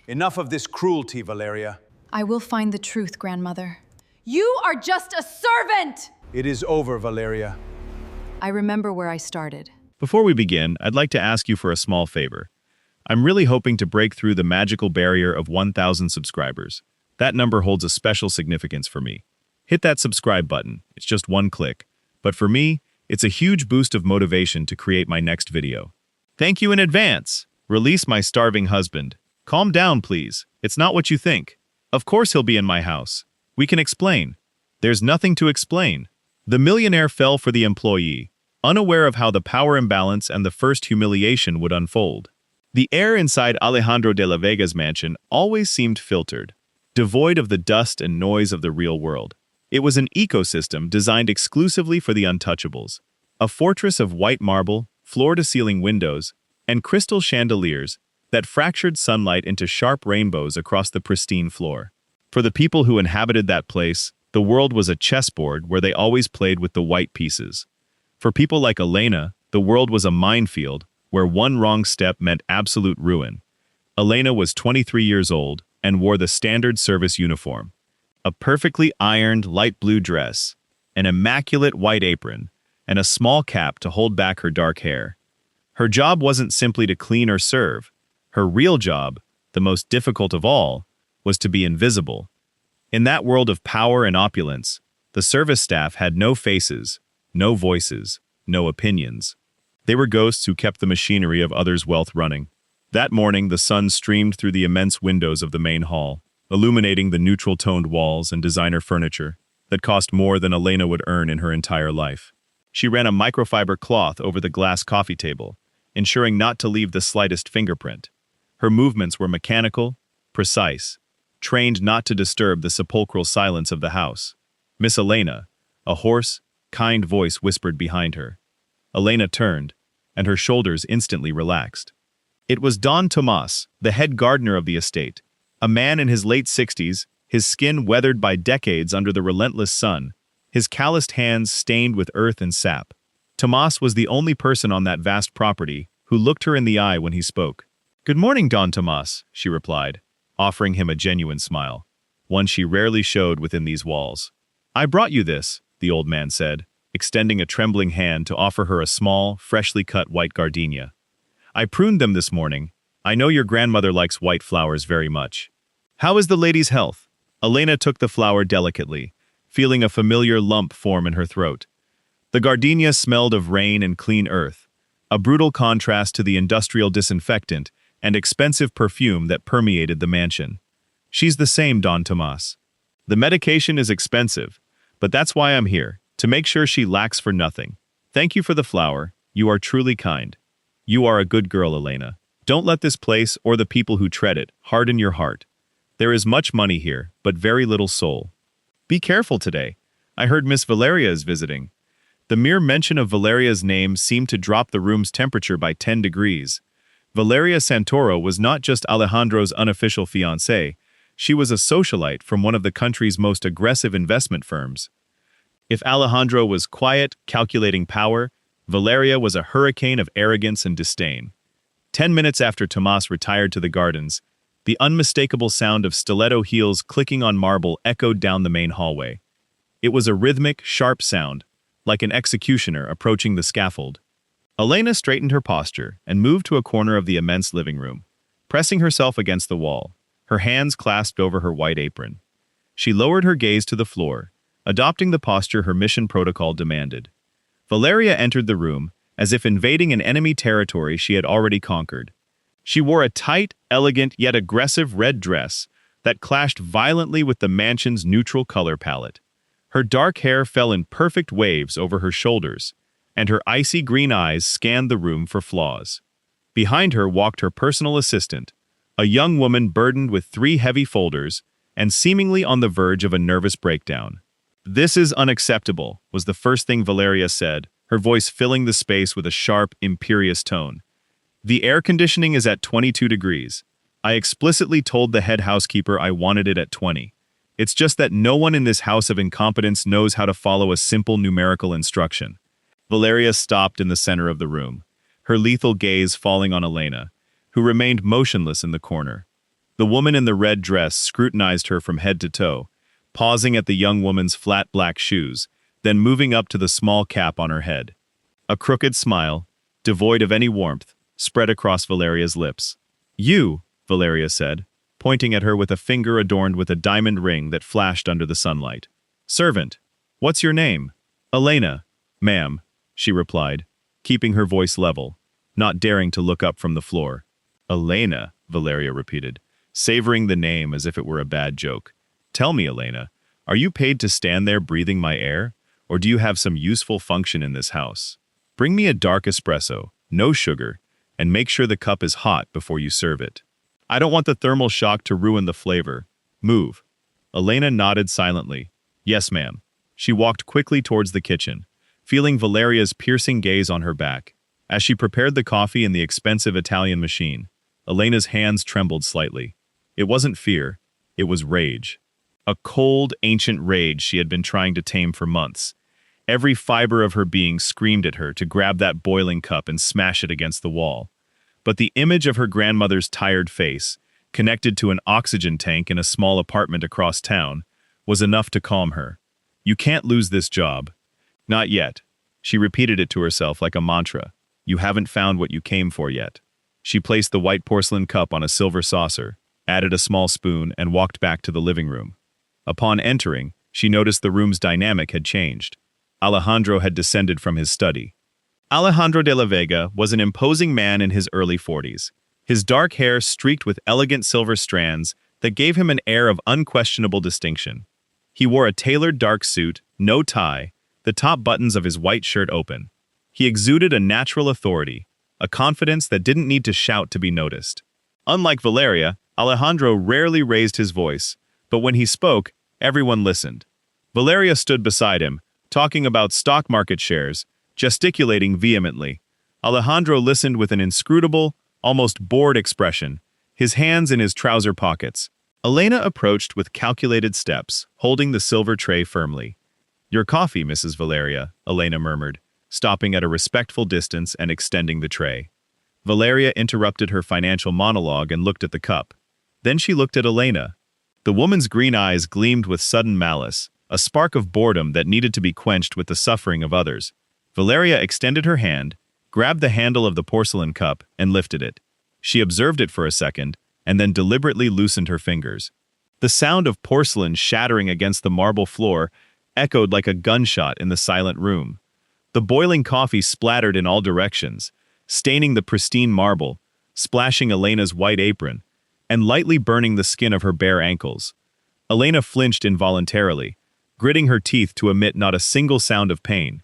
Enough of this cruelty, Valeria. I will find the truth, grandmother. You are just a servant! It is over, Valeria. I remember where I started. Before we begin, I'd like to ask you for a small favor. I'm really hoping to break through the magical barrier of 1,000 subscribers. That number holds a special significance for me. Hit that subscribe button. It's just one click. But for me, it's a huge boost of motivation to create my next video. Thank you in advance. Release my starving husband. Calm down, please. It's not what you think. Of course he'll be in my house. We can explain. There's nothing to explain. The millionaire fell for the employee, unaware of how the power imbalance and the first humiliation would unfold. The air inside Alejandro de la Vega's mansion always seemed filtered, devoid of the dust and noise of the real world. It was an ecosystem designed exclusively for the untouchables, a fortress of white marble, floor-to-ceiling windows, and crystal chandeliers that fractured sunlight into sharp rainbows across the pristine floor. For the people who inhabited that place, the world was a chessboard where they always played with the white pieces. For people like Elena, the world was a minefield where one wrong step meant absolute ruin. Elena was 23 years old and wore the standard service uniform, a perfectly ironed light blue dress, an immaculate white apron, and a small cap to hold back her dark hair. Her job wasn't simply to clean or serve. Her real job, the most difficult of all, was to be invisible. In that world of power and opulence, the service staff had no faces, no voices, no opinions. They were ghosts who kept the machinery of others' wealth running. That morning, the sun streamed through the immense windows of the main hall, illuminating the neutral-toned walls and designer furniture that cost more than Elena would earn in her entire life. She ran a microfiber cloth over the glass coffee table, ensuring not to leave the slightest fingerprint. Her movements were mechanical, precise, trained not to disturb the sepulchral silence of the house. Miss Elena, a hoarse, kind voice whispered behind her. Elena turned, and her shoulders instantly relaxed. It was Don Tomas, the head gardener of the estate, a man in his late 60s, his skin weathered by decades under the relentless sun, his calloused hands stained with earth and sap. Tomas was the only person on that vast property who looked her in the eye when he spoke. "Good morning, Don Tomas," she replied, offering him a genuine smile, one she rarely showed within these walls. "I brought you this," the old man said, extending a trembling hand to offer her a small, freshly cut white gardenia. "I pruned them this morning. I know your grandmother likes white flowers very much. How is the lady's health?" Elena took the flower delicately, feeling a familiar lump form in her throat. The gardenia smelled of rain and clean earth, a brutal contrast to the industrial disinfectant and expensive perfume that permeated the mansion. "She's the same, Don Tomas. The medication is expensive, but that's why I'm here, to make sure she lacks for nothing. Thank you for the flower. You are truly kind. You are a good girl, Elena. Don't let this place or the people who tread it harden your heart. There is much money here, but very little soul. Be careful today. I heard Miss Valeria is visiting." The mere mention of Valeria's name seemed to drop the room's temperature by 10 degrees. Valeria Santoro was not just Alejandro's unofficial fiancée, she was a socialite from one of the country's most aggressive investment firms. If Alejandro was quiet, calculating power, Valeria was a hurricane of arrogance and disdain. 10 minutes after Tomas retired to the gardens, the unmistakable sound of stiletto heels clicking on marble echoed down the main hallway. It was a rhythmic, sharp sound, like an executioner approaching the scaffold. Elena straightened her posture and moved to a corner of the immense living room, pressing herself against the wall, her hands clasped over her white apron. She lowered her gaze to the floor, adopting the posture her mission protocol demanded. Valeria entered the room, as if invading an enemy territory she had already conquered. She wore a tight, elegant, yet aggressive red dress that clashed violently with the mansion's neutral color palette. Her dark hair fell in perfect waves over her shoulders, and her icy green eyes scanned the room for flaws. Behind her walked her personal assistant, a young woman burdened with 3 heavy folders and seemingly on the verge of a nervous breakdown. "This is unacceptable," was the first thing Valeria said, her voice filling the space with a sharp, imperious tone. "The air conditioning is at 22 degrees. I explicitly told the head housekeeper I wanted it at 20. It's just that no one in this house of incompetence knows how to follow a simple numerical instruction." Valeria stopped in the center of the room, her lethal gaze falling on Elena, who remained motionless in the corner. The woman in the red dress scrutinized her from head to toe, pausing at the young woman's flat black shoes, then moving up to the small cap on her head. A crooked smile, devoid of any warmth, spread across Valeria's lips. "You," Valeria said, pointing at her with a finger adorned with a diamond ring that flashed under the sunlight. "Servant, what's your name?" "Elena, ma'am," she replied, keeping her voice level, not daring to look up from the floor. "Elena," Valeria repeated, savoring the name as if it were a bad joke. "Tell me, Elena, are you paid to stand there breathing my air, or do you have some useful function in this house? Bring me a dark espresso, no sugar, and make sure the cup is hot before you serve it. I don't want the thermal shock to ruin the flavor. Move." Elena nodded silently. "Yes, ma'am." She walked quickly towards the kitchen, feeling Valeria's piercing gaze on her back. As she prepared the coffee in the expensive Italian machine, Elena's hands trembled slightly. It wasn't fear, it was rage. A cold, ancient rage she had been trying to tame for months. Every fiber of her being screamed at her to grab that boiling cup and smash it against the wall. But the image of her grandmother's tired face, connected to an oxygen tank in a small apartment across town, was enough to calm her. "You can't lose this job." "Not yet." She repeated it to herself like a mantra. "You haven't found what you came for yet." She placed the white porcelain cup on a silver saucer, added a small spoon, and walked back to the living room. Upon entering, she noticed the room's dynamic had changed. Alejandro had descended from his study. Alejandro de la Vega was an imposing man in his early 40s, his dark hair streaked with elegant silver strands that gave him an air of unquestionable distinction. He wore a tailored dark suit, no tie, the top buttons of his white shirt open. He exuded a natural authority, a confidence that didn't need to shout to be noticed. Unlike Valeria, Alejandro rarely raised his voice, but when he spoke, everyone listened. Valeria stood beside him, talking about stock market shares, gesticulating vehemently. Alejandro listened with an inscrutable, almost bored expression, his hands in his trouser pockets. Elena approached with calculated steps, holding the silver tray firmly. "Your coffee, Mrs. Valeria," Elena murmured, stopping at a respectful distance and extending the tray. Valeria interrupted her financial monologue and looked at the cup. Then she looked at Elena. The woman's green eyes gleamed with sudden malice, a spark of boredom that needed to be quenched with the suffering of others. Valeria extended her hand, grabbed the handle of the porcelain cup, and lifted it. She observed it for a second, and then deliberately loosened her fingers. The sound of porcelain shattering against the marble floor echoed like a gunshot in the silent room. The boiling coffee splattered in all directions, staining the pristine marble, splashing Elena's white apron, and lightly burning the skin of her bare ankles. Elena flinched involuntarily, gritting her teeth to emit not a single sound of pain.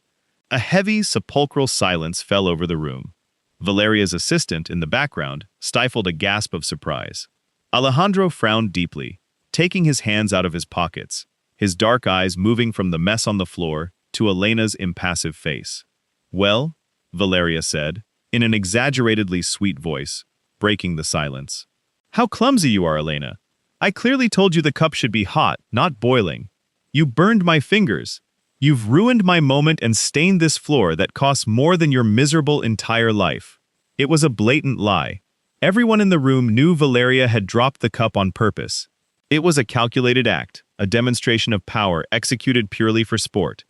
A heavy, sepulchral silence fell over the room. Valeria's assistant, in the background, stifled a gasp of surprise. Alejandro frowned deeply, taking his hands out of his pockets, his dark eyes moving from the mess on the floor to Elena's impassive face. "Well," Valeria said, in an exaggeratedly sweet voice, breaking the silence. "How clumsy you are, Elena. I clearly told you the cup should be hot, not boiling. You burned my fingers. You've ruined my moment and stained this floor that costs more than your miserable entire life." It was a blatant lie. Everyone in the room knew Valeria had dropped the cup on purpose. It was a calculated act, a demonstration of power executed purely for sport.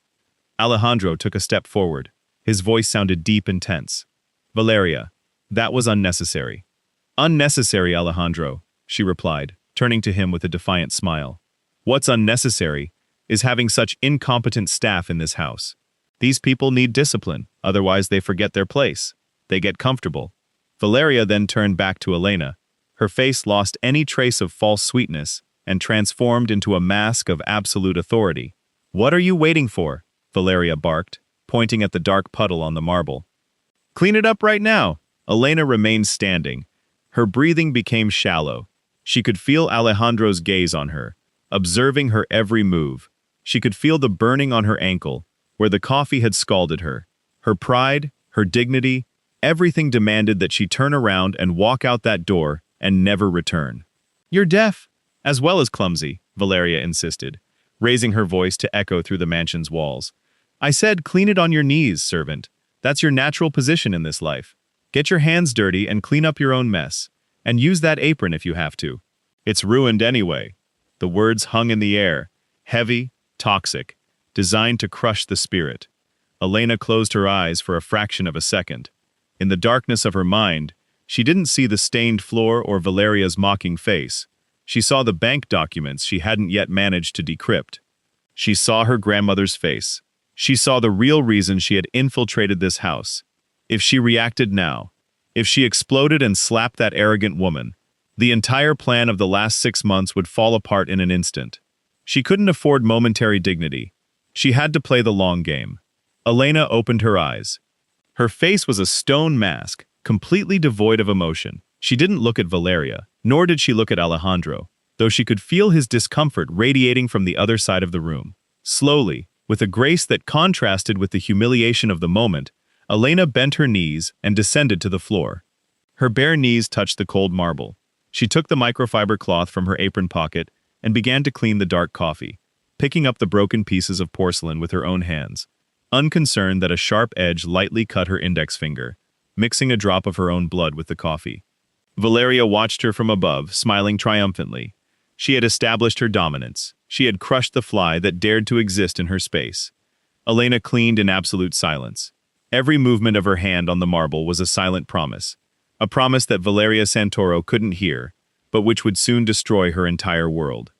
Alejandro took a step forward. His voice sounded deep and tense. "Valeria, that was unnecessary." "Unnecessary, Alejandro," she replied, turning to him with a defiant smile. "What's unnecessary is having such incompetent staff in this house. These people need discipline, otherwise they forget their place. They get comfortable." Valeria then turned back to Elena. Her face lost any trace of false sweetness and transformed into a mask of absolute authority. "What are you waiting for?" Valeria barked, pointing at the dark puddle on the marble. "Clean it up right now." Elena remained standing. Her breathing became shallow. She could feel Alejandro's gaze on her, observing her every move. She could feel the burning on her ankle, where the coffee had scalded her. Her pride, her dignity, everything demanded that she turn around and walk out that door and never return. "You're deaf, as well as clumsy," Valeria insisted, raising her voice to echo through the mansion's walls. "I said clean it on your knees, servant. That's your natural position in this life. Get your hands dirty and clean up your own mess. And use that apron if you have to." It's ruined anyway. The words hung in the air, heavy, toxic, designed to crush the spirit. Elena closed her eyes for a fraction of a second. In the darkness of her mind, she didn't see the stained floor or Valeria's mocking face. She saw the bank documents she hadn't yet managed to decrypt. She saw her grandmother's face. She saw the real reason she had infiltrated this house. If she reacted now, if she exploded and slapped that arrogant woman, the entire plan of the last 6 months would fall apart in an instant. She couldn't afford momentary dignity. She had to play the long game. Elena opened her eyes. Her face was a stone mask, completely devoid of emotion. She didn't look at Valeria, nor did she look at Alejandro, though she could feel his discomfort radiating from the other side of the room. Slowly, with a grace that contrasted with the humiliation of the moment, Elena bent her knees and descended to the floor. Her bare knees touched the cold marble. She took the microfiber cloth from her apron pocket and began to clean the dark coffee, picking up the broken pieces of porcelain with her own hands, unconcerned that a sharp edge lightly cut her index finger, mixing a drop of her own blood with the coffee. Valeria watched her from above, smiling triumphantly. She had established her dominance. She had crushed the fly that dared to exist in her space. Elena cleaned in absolute silence. Every movement of her hand on the marble was a silent promise, a promise that Valeria Santoro couldn't hear, but which would soon destroy her entire world.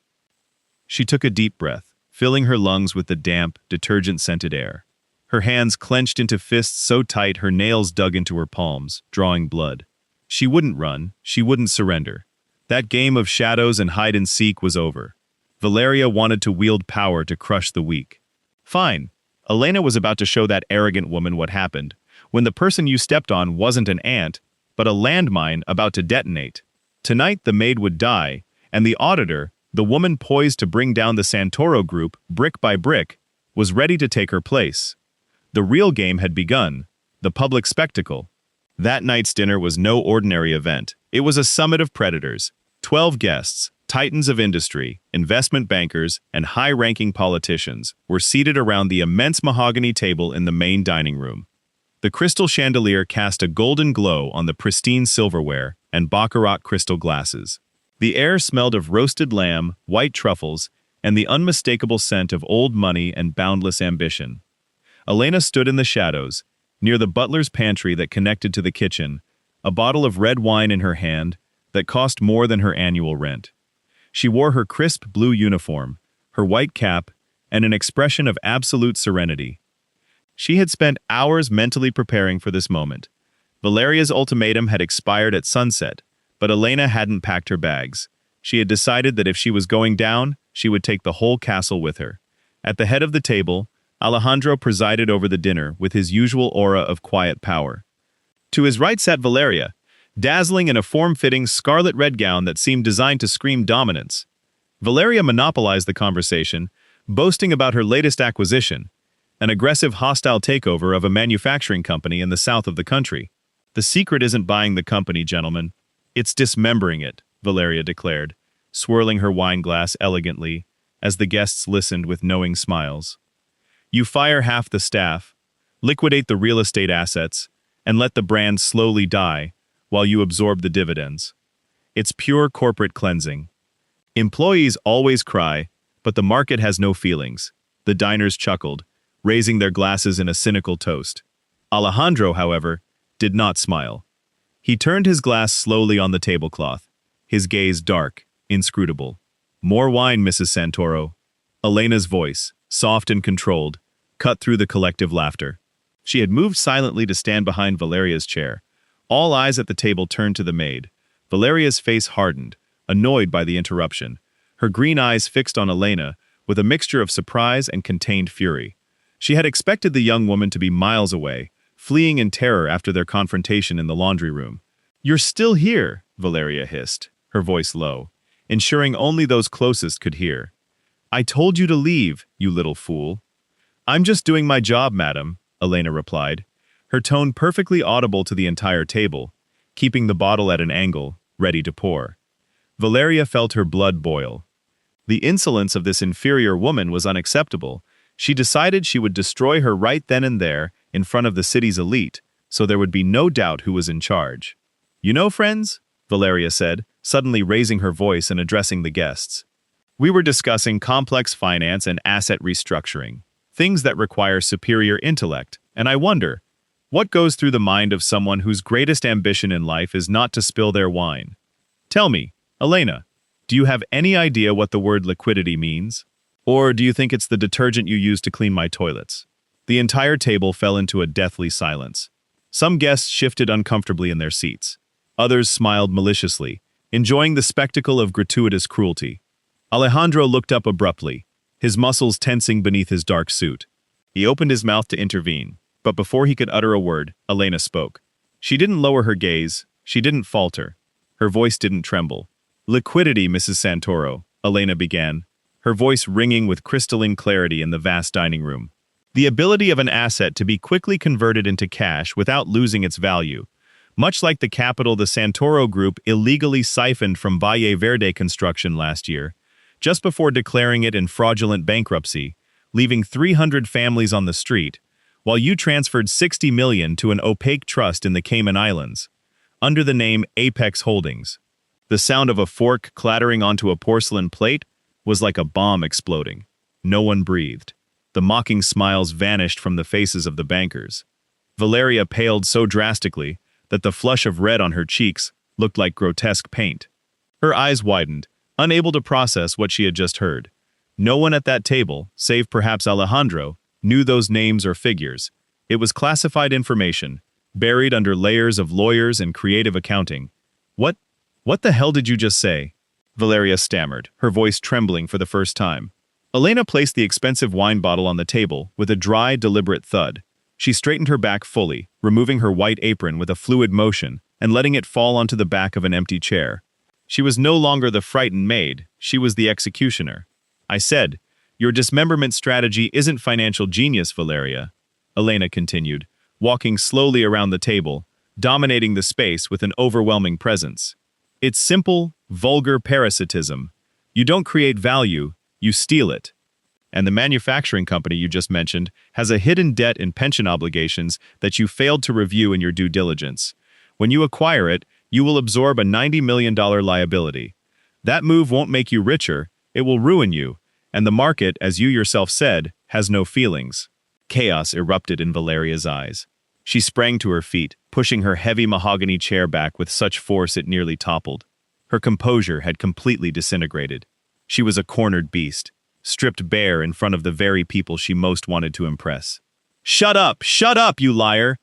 She took a deep breath, filling her lungs with the damp, detergent-scented air. Her hands clenched into fists so tight her nails dug into her palms, drawing blood. She wouldn't run, she wouldn't surrender. That game of shadows and hide-and-seek was over. Valeria wanted to wield power to crush the weak. Fine. Elena was about to show that arrogant woman what happened, when the person you stepped on wasn't an ant, but a landmine about to detonate. Tonight the maid would die, and the auditor, the woman poised to bring down the Santoro group, brick by brick, was ready to take her place. The real game had begun, the public spectacle. That night's dinner was no ordinary event. It was a summit of predators. 12 guests, titans of industry, investment bankers, and high-ranking politicians were seated around the immense mahogany table in the main dining room. The crystal chandelier cast a golden glow on the pristine silverware and baccarat crystal glasses. The air smelled of roasted lamb, white truffles, and the unmistakable scent of old money and boundless ambition. Elena stood in the shadows, near the butler's pantry that connected to the kitchen, a bottle of red wine in her hand that cost more than her annual rent. She wore her crisp blue uniform, her white cap, and an expression of absolute serenity. She had spent hours mentally preparing for this moment. Valeria's ultimatum had expired at sunset, but Elena hadn't packed her bags. She had decided that if she was going down, she would take the whole castle with her. At the head of the table, Alejandro presided over the dinner with his usual aura of quiet power. To his right sat Valeria, dazzling in a form-fitting scarlet-red gown that seemed designed to scream dominance. Valeria monopolized the conversation, boasting about her latest acquisition, an aggressive hostile takeover of a manufacturing company in the south of the country. The secret isn't buying the company, gentlemen. It's dismembering it, Valeria declared, swirling her wine glass elegantly, as the guests listened with knowing smiles. You fire half the staff, liquidate the real estate assets, and let the brand slowly die while you absorb the dividends. It's pure corporate cleansing. Employees always cry, but the market has no feelings. The diners chuckled, raising their glasses in a cynical toast. Alejandro, however, did not smile. He turned his glass slowly on the tablecloth, his gaze dark, inscrutable. More wine, Mrs. Santoro. Elena's voice, soft and controlled, cut through the collective laughter. She had moved silently to stand behind Valeria's chair. All eyes at the table turned to the maid. Valeria's face hardened, annoyed by the interruption, her green eyes fixed on Elena with a mixture of surprise and contained fury. She had expected the young woman to be miles away, fleeing in terror after their confrontation in the laundry room. "You're still here," Valeria hissed, her voice low, ensuring only those closest could hear. "I told you to leave, you little fool." "I'm just doing my job, madam," Elena replied, her tone perfectly audible to the entire table, keeping the bottle at an angle, ready to pour. Valeria felt her blood boil. The insolence of this inferior woman was unacceptable. She decided she would destroy her right then and there in front of the city's elite, so there would be no doubt who was in charge. "You know, friends," Valeria said, suddenly raising her voice and addressing the guests. We were discussing complex finance and asset restructuring, things that require superior intellect, and I wonder, what goes through the mind of someone whose greatest ambition in life is not to spill their wine? Tell me, Elena, do you have any idea what the word liquidity means? Or do you think it's the detergent you use to clean my toilets? The entire table fell into a deathly silence. Some guests shifted uncomfortably in their seats. Others smiled maliciously, enjoying the spectacle of gratuitous cruelty. Alejandro looked up abruptly, his muscles tensing beneath his dark suit. He opened his mouth to intervene, but before he could utter a word, Elena spoke. She didn't lower her gaze, she didn't falter. Her voice didn't tremble. Liquidity, Mrs. Santoro, Elena began, her voice ringing with crystalline clarity in the vast dining room. The ability of an asset to be quickly converted into cash without losing its value, much like the capital the Santoro Group illegally siphoned from Valle Verde construction last year, just before declaring it in fraudulent bankruptcy, leaving 300 families on the street, while you transferred $60 million to an opaque trust in the Cayman Islands, under the name Apex Holdings. The sound of a fork clattering onto a porcelain plate was like a bomb exploding. No one breathed. The mocking smiles vanished from the faces of the bankers. Valeria paled so drastically that the flush of red on her cheeks looked like grotesque paint. Her eyes widened, unable to process what she had just heard. No one at that table, save perhaps Alejandro, knew those names or figures. It was classified information, buried under layers of lawyers and creative accounting. What the hell did you just say? Valeria stammered, her voice trembling for the first time. Elena placed the expensive wine bottle on the table with a dry, deliberate thud. She straightened her back fully, removing her white apron with a fluid motion and letting it fall onto the back of an empty chair. She was no longer the frightened maid, she was the executioner. I said, your dismemberment strategy isn't financial genius, Valeria, Elena continued, walking slowly around the table, dominating the space with an overwhelming presence. It's simple, vulgar parasitism. You don't create value, you steal it. And the manufacturing company you just mentioned has a hidden debt and pension obligations that you failed to review in your due diligence. When you acquire it, you will absorb a $90 million liability. That move won't make you richer, it will ruin you, and the market, as you yourself said, has no feelings. Chaos erupted in Valeria's eyes. She sprang to her feet, pushing her heavy mahogany chair back with such force it nearly toppled. Her composure had completely disintegrated. She was a cornered beast, stripped bare in front of the very people she most wanted to impress. Shut up, you liar!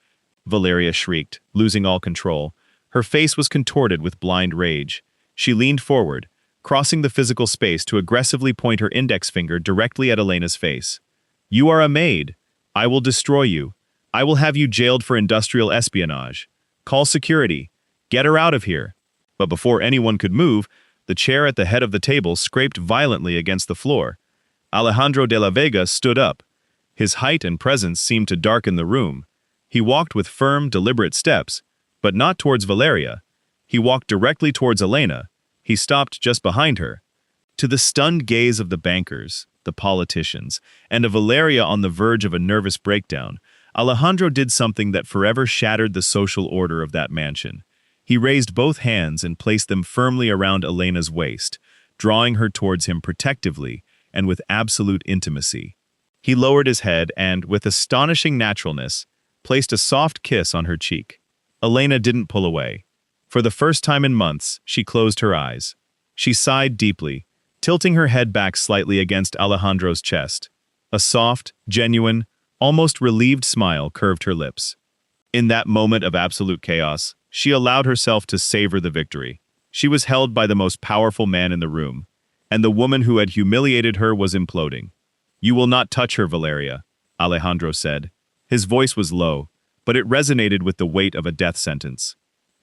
Valeria shrieked, losing all control. Her face was contorted with blind rage. She leaned forward, crossing the physical space to aggressively point her index finger directly at Elena's face. You are a maid. I will destroy you. I will have you jailed for industrial espionage. Call security. Get her out of here. But before anyone could move, the chair at the head of the table scraped violently against the floor. Alejandro de la Vega stood up. His height and presence seemed to darken the room. He walked with firm, deliberate steps, but not towards Valeria. He walked directly towards Elena. He stopped just behind her. To the stunned gaze of the bankers, the politicians, and of Valeria on the verge of a nervous breakdown, Alejandro did something that forever shattered the social order of that mansion. He raised both hands and placed them firmly around Elena's waist, drawing her towards him protectively and with absolute intimacy. He lowered his head and, with astonishing naturalness, placed a soft kiss on her cheek. Elena didn't pull away. For the first time in months, she closed her eyes. She sighed deeply, tilting her head back slightly against Alejandro's chest. A soft, genuine, almost relieved smile curved her lips. In that moment of absolute chaos, she allowed herself to savor the victory. She was held by the most powerful man in the room, and the woman who had humiliated her was imploding. You will not touch her, Valeria, Alejandro said. His voice was low, but it resonated with the weight of a death sentence.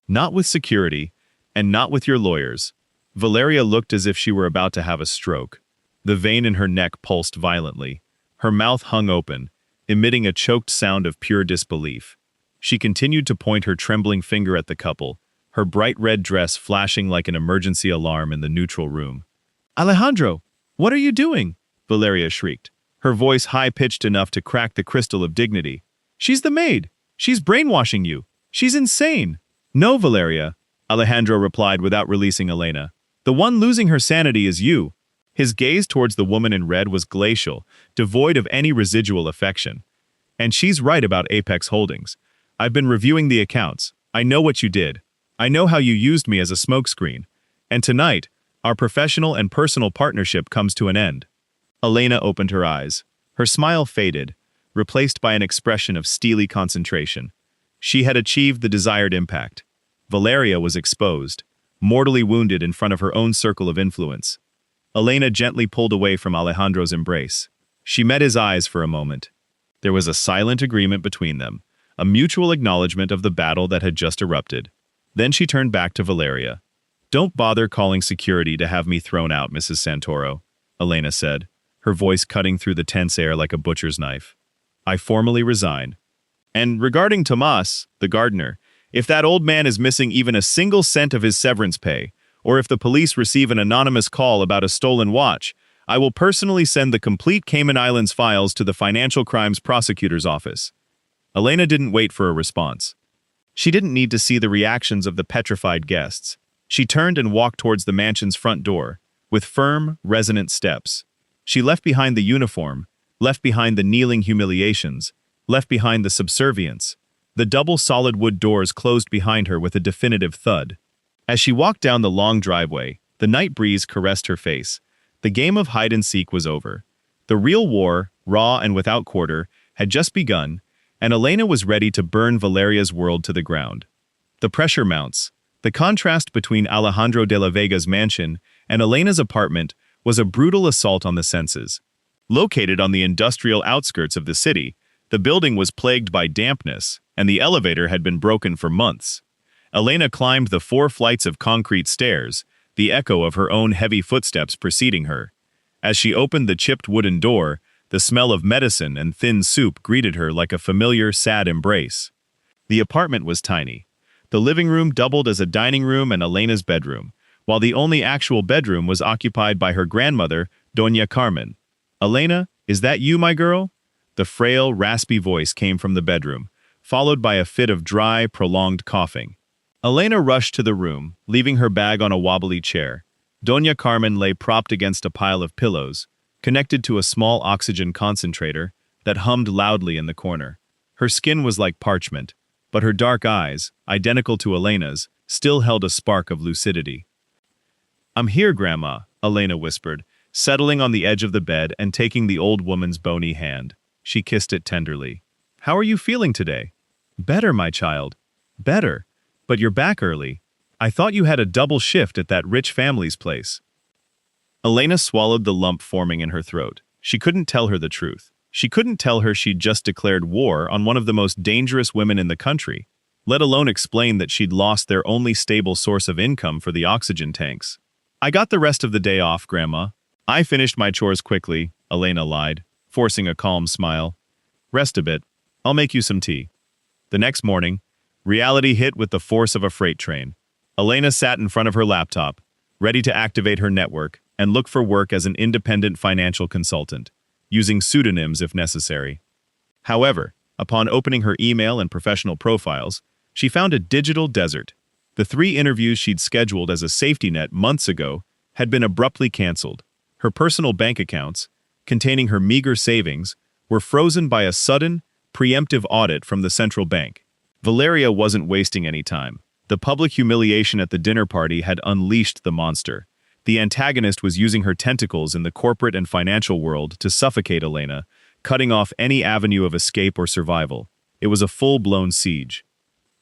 Not with security, and not with your lawyers. Valeria looked as if she were about to have a stroke. The vein in her neck pulsed violently. Her mouth hung open, emitting a choked sound of pure disbelief. She continued to point her trembling finger at the couple, her bright red dress flashing like an emergency alarm in the neutral room. Alejandro, what are you doing? Valeria shrieked, her voice high-pitched enough to crack the crystal of dignity. She's the maid. She's brainwashing you. She's insane. No, Valeria. Alejandro replied without releasing Elena. The one losing her sanity is you. His gaze towards the woman in red was glacial, devoid of any residual affection. And she's right about Apex Holdings. I've been reviewing the accounts. I know what you did. I know how you used me as a smokescreen. And tonight, our professional and personal partnership comes to an end. Elena opened her eyes. Her smile faded, replaced by an expression of steely concentration. She had achieved the desired impact. Valeria was exposed, mortally wounded in front of her own circle of influence. Elena gently pulled away from Alejandro's embrace. She met his eyes for a moment. There was a silent agreement between them, a mutual acknowledgement of the battle that had just erupted. Then she turned back to Valeria. Don't bother calling security to have me thrown out, Mrs. Santoro, Elena said, her voice cutting through the tense air like a butcher's knife. I formally resign. And regarding Tomas, the gardener, if that old man is missing even a single cent of his severance pay, or if the police receive an anonymous call about a stolen watch, I will personally send the complete Cayman Islands files to the Financial Crimes Prosecutor's Office. Elena didn't wait for a response. She didn't need to see the reactions of the petrified guests. She turned and walked towards the mansion's front door, with firm, resonant steps. She left behind the uniform, left behind the kneeling humiliations, left behind the subservience. The double solid wood doors closed behind her with a definitive thud. As she walked down the long driveway, the night breeze caressed her face. The game of hide-and-seek was over. The real war, raw and without quarter, had just begun, and Elena was ready to burn Valeria's world to the ground. The pressure mounts. The contrast between Alejandro de la Vega's mansion and Elena's apartment was a brutal assault on the senses. Located on the industrial outskirts of the city, the building was plagued by dampness, and the elevator had been broken for months. Elena climbed the 4 flights of concrete stairs, the echo of her own heavy footsteps preceding her. As she opened the chipped wooden door, the smell of medicine and thin soup greeted her like a familiar, sad embrace. The apartment was tiny. The living room doubled as a dining room and Elena's bedroom, while the only actual bedroom was occupied by her grandmother, Doña Carmen. Elena, is that you, my girl? The frail, raspy voice came from the bedroom, followed by a fit of dry, prolonged coughing. Elena rushed to the room, leaving her bag on a wobbly chair. Doña Carmen lay propped against a pile of pillows, connected to a small oxygen concentrator that hummed loudly in the corner. Her skin was like parchment, but her dark eyes, identical to Elena's, still held a spark of lucidity. I'm here, Grandma, Elena whispered, settling on the edge of the bed and taking the old woman's bony hand. She kissed it tenderly. How are you feeling today? Better, my child. Better. But you're back early. I thought you had a double shift at that rich family's place. Elena swallowed the lump forming in her throat. She couldn't tell her the truth. She couldn't tell her she'd just declared war on one of the most dangerous women in the country, let alone explain that she'd lost their only stable source of income for the oxygen tanks. I got the rest of the day off, Grandma. I finished my chores quickly, Elena lied, forcing a calm smile. Rest a bit. I'll make you some tea. The next morning, reality hit with the force of a freight train. Elena sat in front of her laptop, ready to activate her network and look for work as an independent financial consultant, using pseudonyms if necessary. However, upon opening her email and professional profiles, she found a digital desert. The 3 interviews she'd scheduled as a safety net months ago had been abruptly canceled. Her personal bank accounts, containing her meager savings, were frozen by a sudden, preemptive audit from the central bank. Valeria wasn't wasting any time. The public humiliation at the dinner party had unleashed the monster. The antagonist was using her tentacles in the corporate and financial world to suffocate Elena, cutting off any avenue of escape or survival. It was a full-blown siege.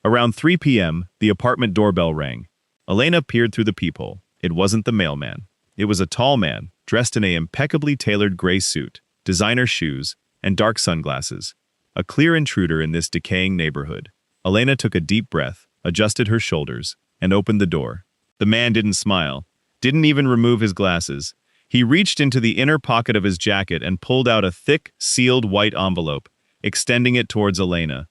Around 3 p.m., the apartment doorbell rang. Elena peered through the peephole. It wasn't the mailman. It was a tall man, dressed in an impeccably tailored gray suit, designer shoes, and dark sunglasses. A clear intruder in this decaying neighborhood. Elena took a deep breath, adjusted her shoulders, and opened the door. The man didn't smile, didn't even remove his glasses. He reached into the inner pocket of his jacket and pulled out a thick, sealed white envelope, extending it towards Elena.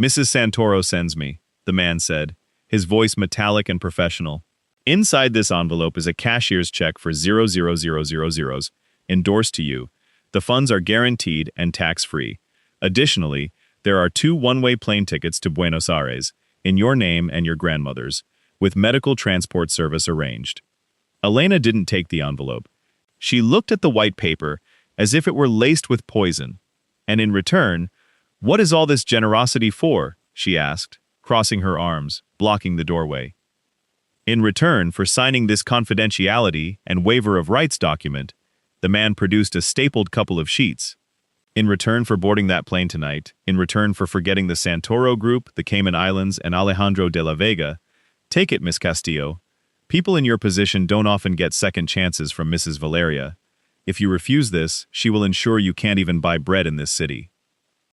Mrs. Santoro sends me, the man said, his voice metallic and professional. Inside this envelope is a cashier's check for 00000, endorsed to you. The funds are guaranteed and tax-free. Additionally, there are 2 one-way plane tickets to Buenos Aires, in your name and your grandmother's. with medical transport service arranged. Elena didn't take the envelope. She looked at the white paper as if it were laced with poison. And in return, "What is all this generosity for?" she asked, crossing her arms, blocking the doorway. In return for signing this confidentiality and waiver of rights document, the man produced a stapled couple of sheets. "In return for boarding that plane tonight, in return for forgetting the Santoro Group, the Cayman Islands, and Alejandro de la Vega, take it, Miss Castillo. People in your position don't often get second chances from Mrs. Valeria. If you refuse this, she will ensure you can't even buy bread in this city.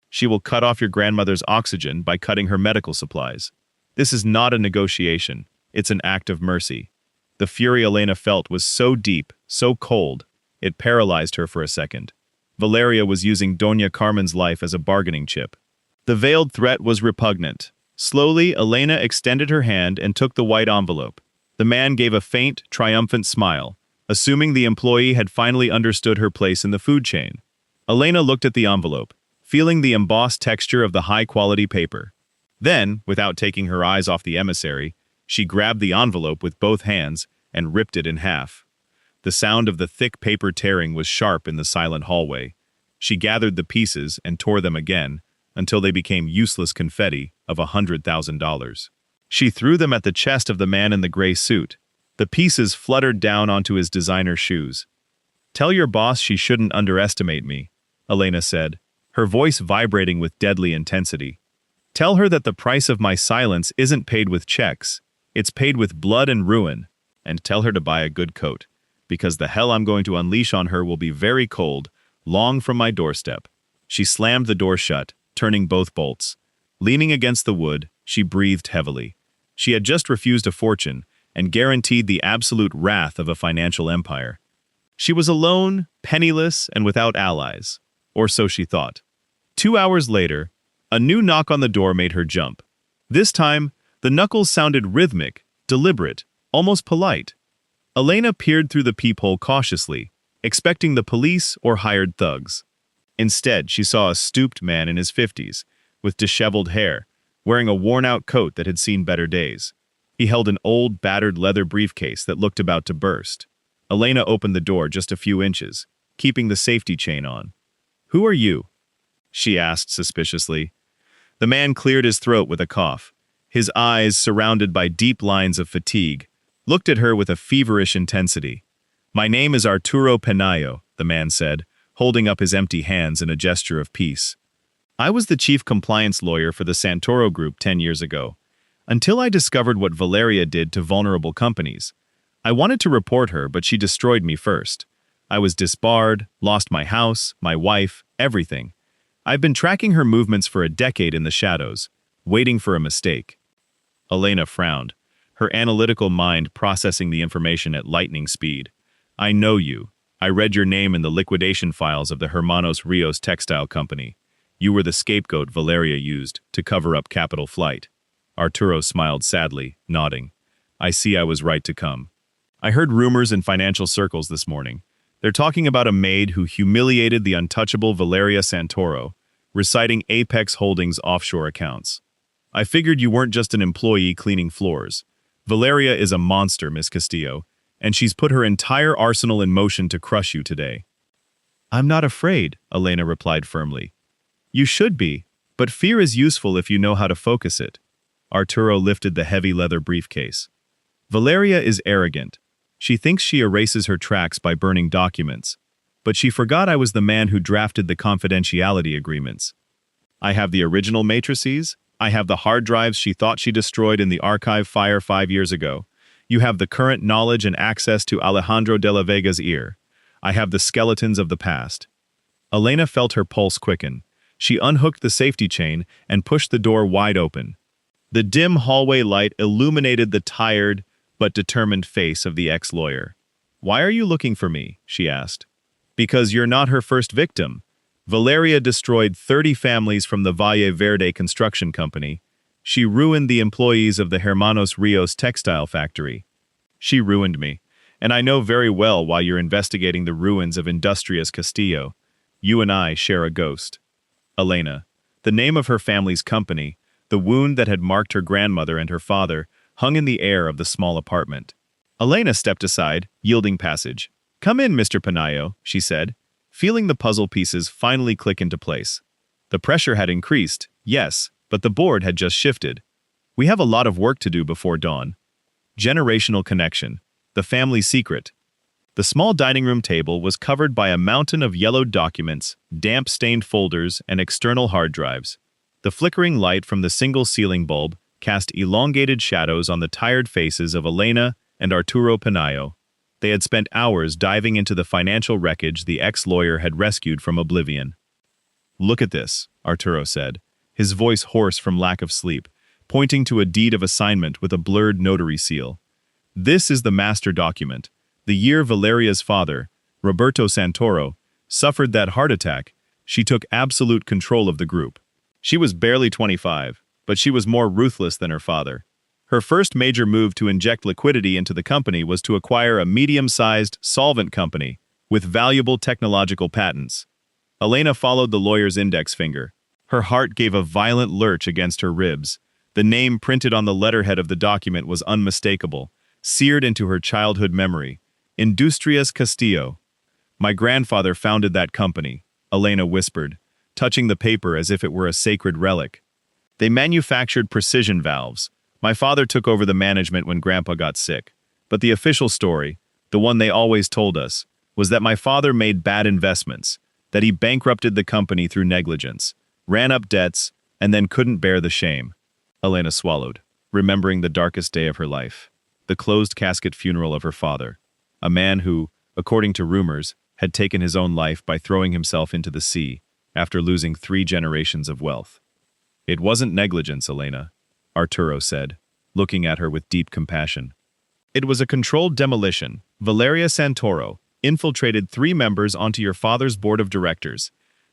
She will cut off your grandmother's oxygen by cutting her medical supplies. This is not a negotiation. It's an act of mercy." The fury Elena felt was so deep, so cold, it paralyzed her for a second. Valeria was using Doña Carmen's life as a bargaining chip. The veiled threat was repugnant. Slowly, Elena extended her hand and took the white envelope. The man gave a faint, triumphant smile, assuming the employee had finally understood her place in the food chain. Elena looked at the envelope, feeling the embossed texture of the high-quality paper. Then, without taking her eyes off the emissary, she grabbed the envelope with both hands and ripped it in half. The sound of the thick paper tearing was sharp in the silent hallway. She gathered the pieces and tore them again, until they became useless confetti of $100,000. She threw them at the chest of the man in the gray suit. The pieces fluttered down onto his designer shoes. "Tell your boss she shouldn't underestimate me," Elena said, her voice vibrating with deadly intensity. "Tell her that the price of my silence isn't paid with checks, it's paid with blood and ruin, and tell her to buy a good coat, because the hell I'm going to unleash on her will be very cold, long from my doorstep." She slammed the door shut, turning both bolts. Leaning against the wood, she breathed heavily. She had just refused a fortune and guaranteed the absolute wrath of a financial empire. She was alone, penniless, and without allies. Or so she thought. 2 hours later, a new knock on the door made her jump. This time, the knuckles sounded rhythmic, deliberate, almost polite. Elena peered through the peephole cautiously, expecting the police or hired thugs. Instead, she saw a stooped man in his 50s, with disheveled hair, wearing a worn-out coat that had seen better days. He held an old, battered leather briefcase that looked about to burst. Elena opened the door just a few inches, keeping the safety chain on. "Who are you?" she asked suspiciously. The man cleared his throat with a cough. His eyes, surrounded by deep lines of fatigue, looked at her with a feverish intensity. "My name is Arturo Penayo," the man said, holding up his empty hands in a gesture of peace. "I was the chief compliance lawyer for the Santoro Group 10 years ago, until I discovered what Valeria did to vulnerable companies. I wanted to report her, but she destroyed me first. I was disbarred, lost my house, my wife, everything. I've been tracking her movements for a decade in the shadows, waiting for a mistake." Elena frowned, her analytical mind processing the information at lightning speed. "I know you. I read your name in the liquidation files of the Hermanos Rios textile company. You were the scapegoat Valeria used to cover up Capital Flight." Arturo smiled sadly, nodding. "I see I was right to come. I heard rumors in financial circles this morning. They're talking about a maid who humiliated the untouchable Valeria Santoro, reciting Apex Holdings offshore accounts. I figured you weren't just an employee cleaning floors. Valeria is a monster, Miss Castillo, and she's put her entire arsenal in motion to crush you today." "I'm not afraid," Elena replied firmly. "You should be, but fear is useful if you know how to focus it." Arturo lifted the heavy leather briefcase. "Valeria is arrogant. She thinks she erases her tracks by burning documents, but she forgot I was the man who drafted the confidentiality agreements. I have the original matrices. I have the hard drives she thought she destroyed in the archive fire 5 years ago. You have the current knowledge and access to Alejandro de la Vega's ear. I have the skeletons of the past." Elena felt her pulse quicken. She unhooked the safety chain and pushed the door wide open. The dim hallway light illuminated the tired but determined face of the ex-lawyer. "Why are you looking for me?" she asked. "Because you're not her first victim. Valeria destroyed 30 families from the Valle Verde construction company. She ruined the employees of the Hermanos Rios textile factory. She ruined me, and I know very well why you're investigating the ruins of Industrias Castillo. You and I share a ghost." Elena, the name of her family's company, the wound that had marked her grandmother and her father, hung in the air of the small apartment. Elena stepped aside, yielding passage. "Come in, Mr. Panayo," she said, feeling the puzzle pieces finally click into place. The pressure had increased, yes, but the board had just shifted. "We have a lot of work to do before dawn." Generational connection. The family secret. The small dining room table was covered by a mountain of yellowed documents, damp-stained folders, and external hard drives. The flickering light from the single ceiling bulb cast elongated shadows on the tired faces of Elena and Arturo Panayo. They had spent hours diving into the financial wreckage the ex-lawyer had rescued from oblivion. "Look at this," Arturo said, his voice hoarse from lack of sleep, pointing to a deed of assignment with a blurred notary seal. "This is the master document. The year Valeria's father, Roberto Santoro, suffered that heart attack, she took absolute control of the group. She was barely 25, but she was more ruthless than her father. Her first major move to inject liquidity into the company was to acquire a medium-sized, solvent company with valuable technological patents." Elena followed the lawyer's index finger. Her heart gave a violent lurch against her ribs. The name printed on the letterhead of the document was unmistakable, seared into her childhood memory. Industrias Castillo. "My grandfather founded that company," Elena whispered, touching the paper as if it were a sacred relic. "They manufactured precision valves. My father took over the management when Grandpa got sick. But the official story, the one they always told us, was that my father made bad investments, that he bankrupted the company through negligence, ran up debts, and then couldn't bear the shame." Elena swallowed, remembering the darkest day of her life, the closed casket funeral of her father, a man who, according to rumors, had taken his own life by throwing himself into the sea after losing 3 generations of wealth. "It wasn't negligence, Elena," Arturo said, looking at her with deep compassion. "It was a controlled demolition. Valeria Santoro infiltrated 3 members onto your father's board of directors.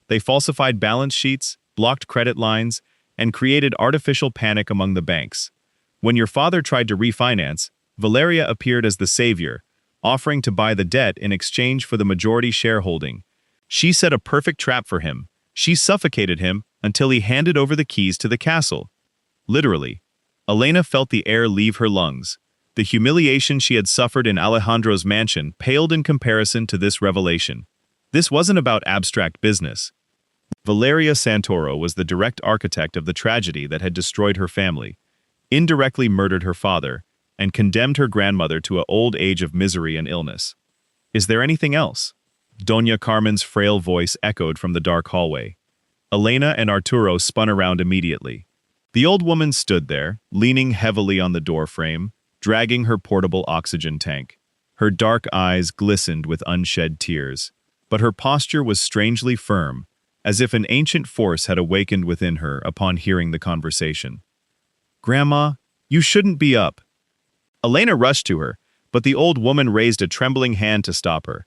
They falsified balance sheets, blocked credit lines, and created artificial panic among the banks. When your father tried to refinance, Valeria appeared as the savior, offering to buy the debt in exchange for the majority shareholding. She set a perfect trap for him. She suffocated him until he handed over the keys to the castle." Literally, Elena felt the air leave her lungs. The humiliation she had suffered in Alejandro's mansion paled in comparison to this revelation. This wasn't about abstract business. Valeria Santoro was the direct architect of the tragedy that had destroyed her family, indirectly murdered her father, and condemned her grandmother to an old age of misery and illness. "Is there anything else?" Doña Carmen's frail voice echoed from the dark hallway. Elena and Arturo spun around immediately. The old woman stood there, leaning heavily on the doorframe, dragging her portable oxygen tank. Her dark eyes glistened with unshed tears, but her posture was strangely firm, as if an ancient force had awakened within her upon hearing the conversation. "Grandma, you shouldn't be up." Elena rushed to her, but the old woman raised a trembling hand to stop her.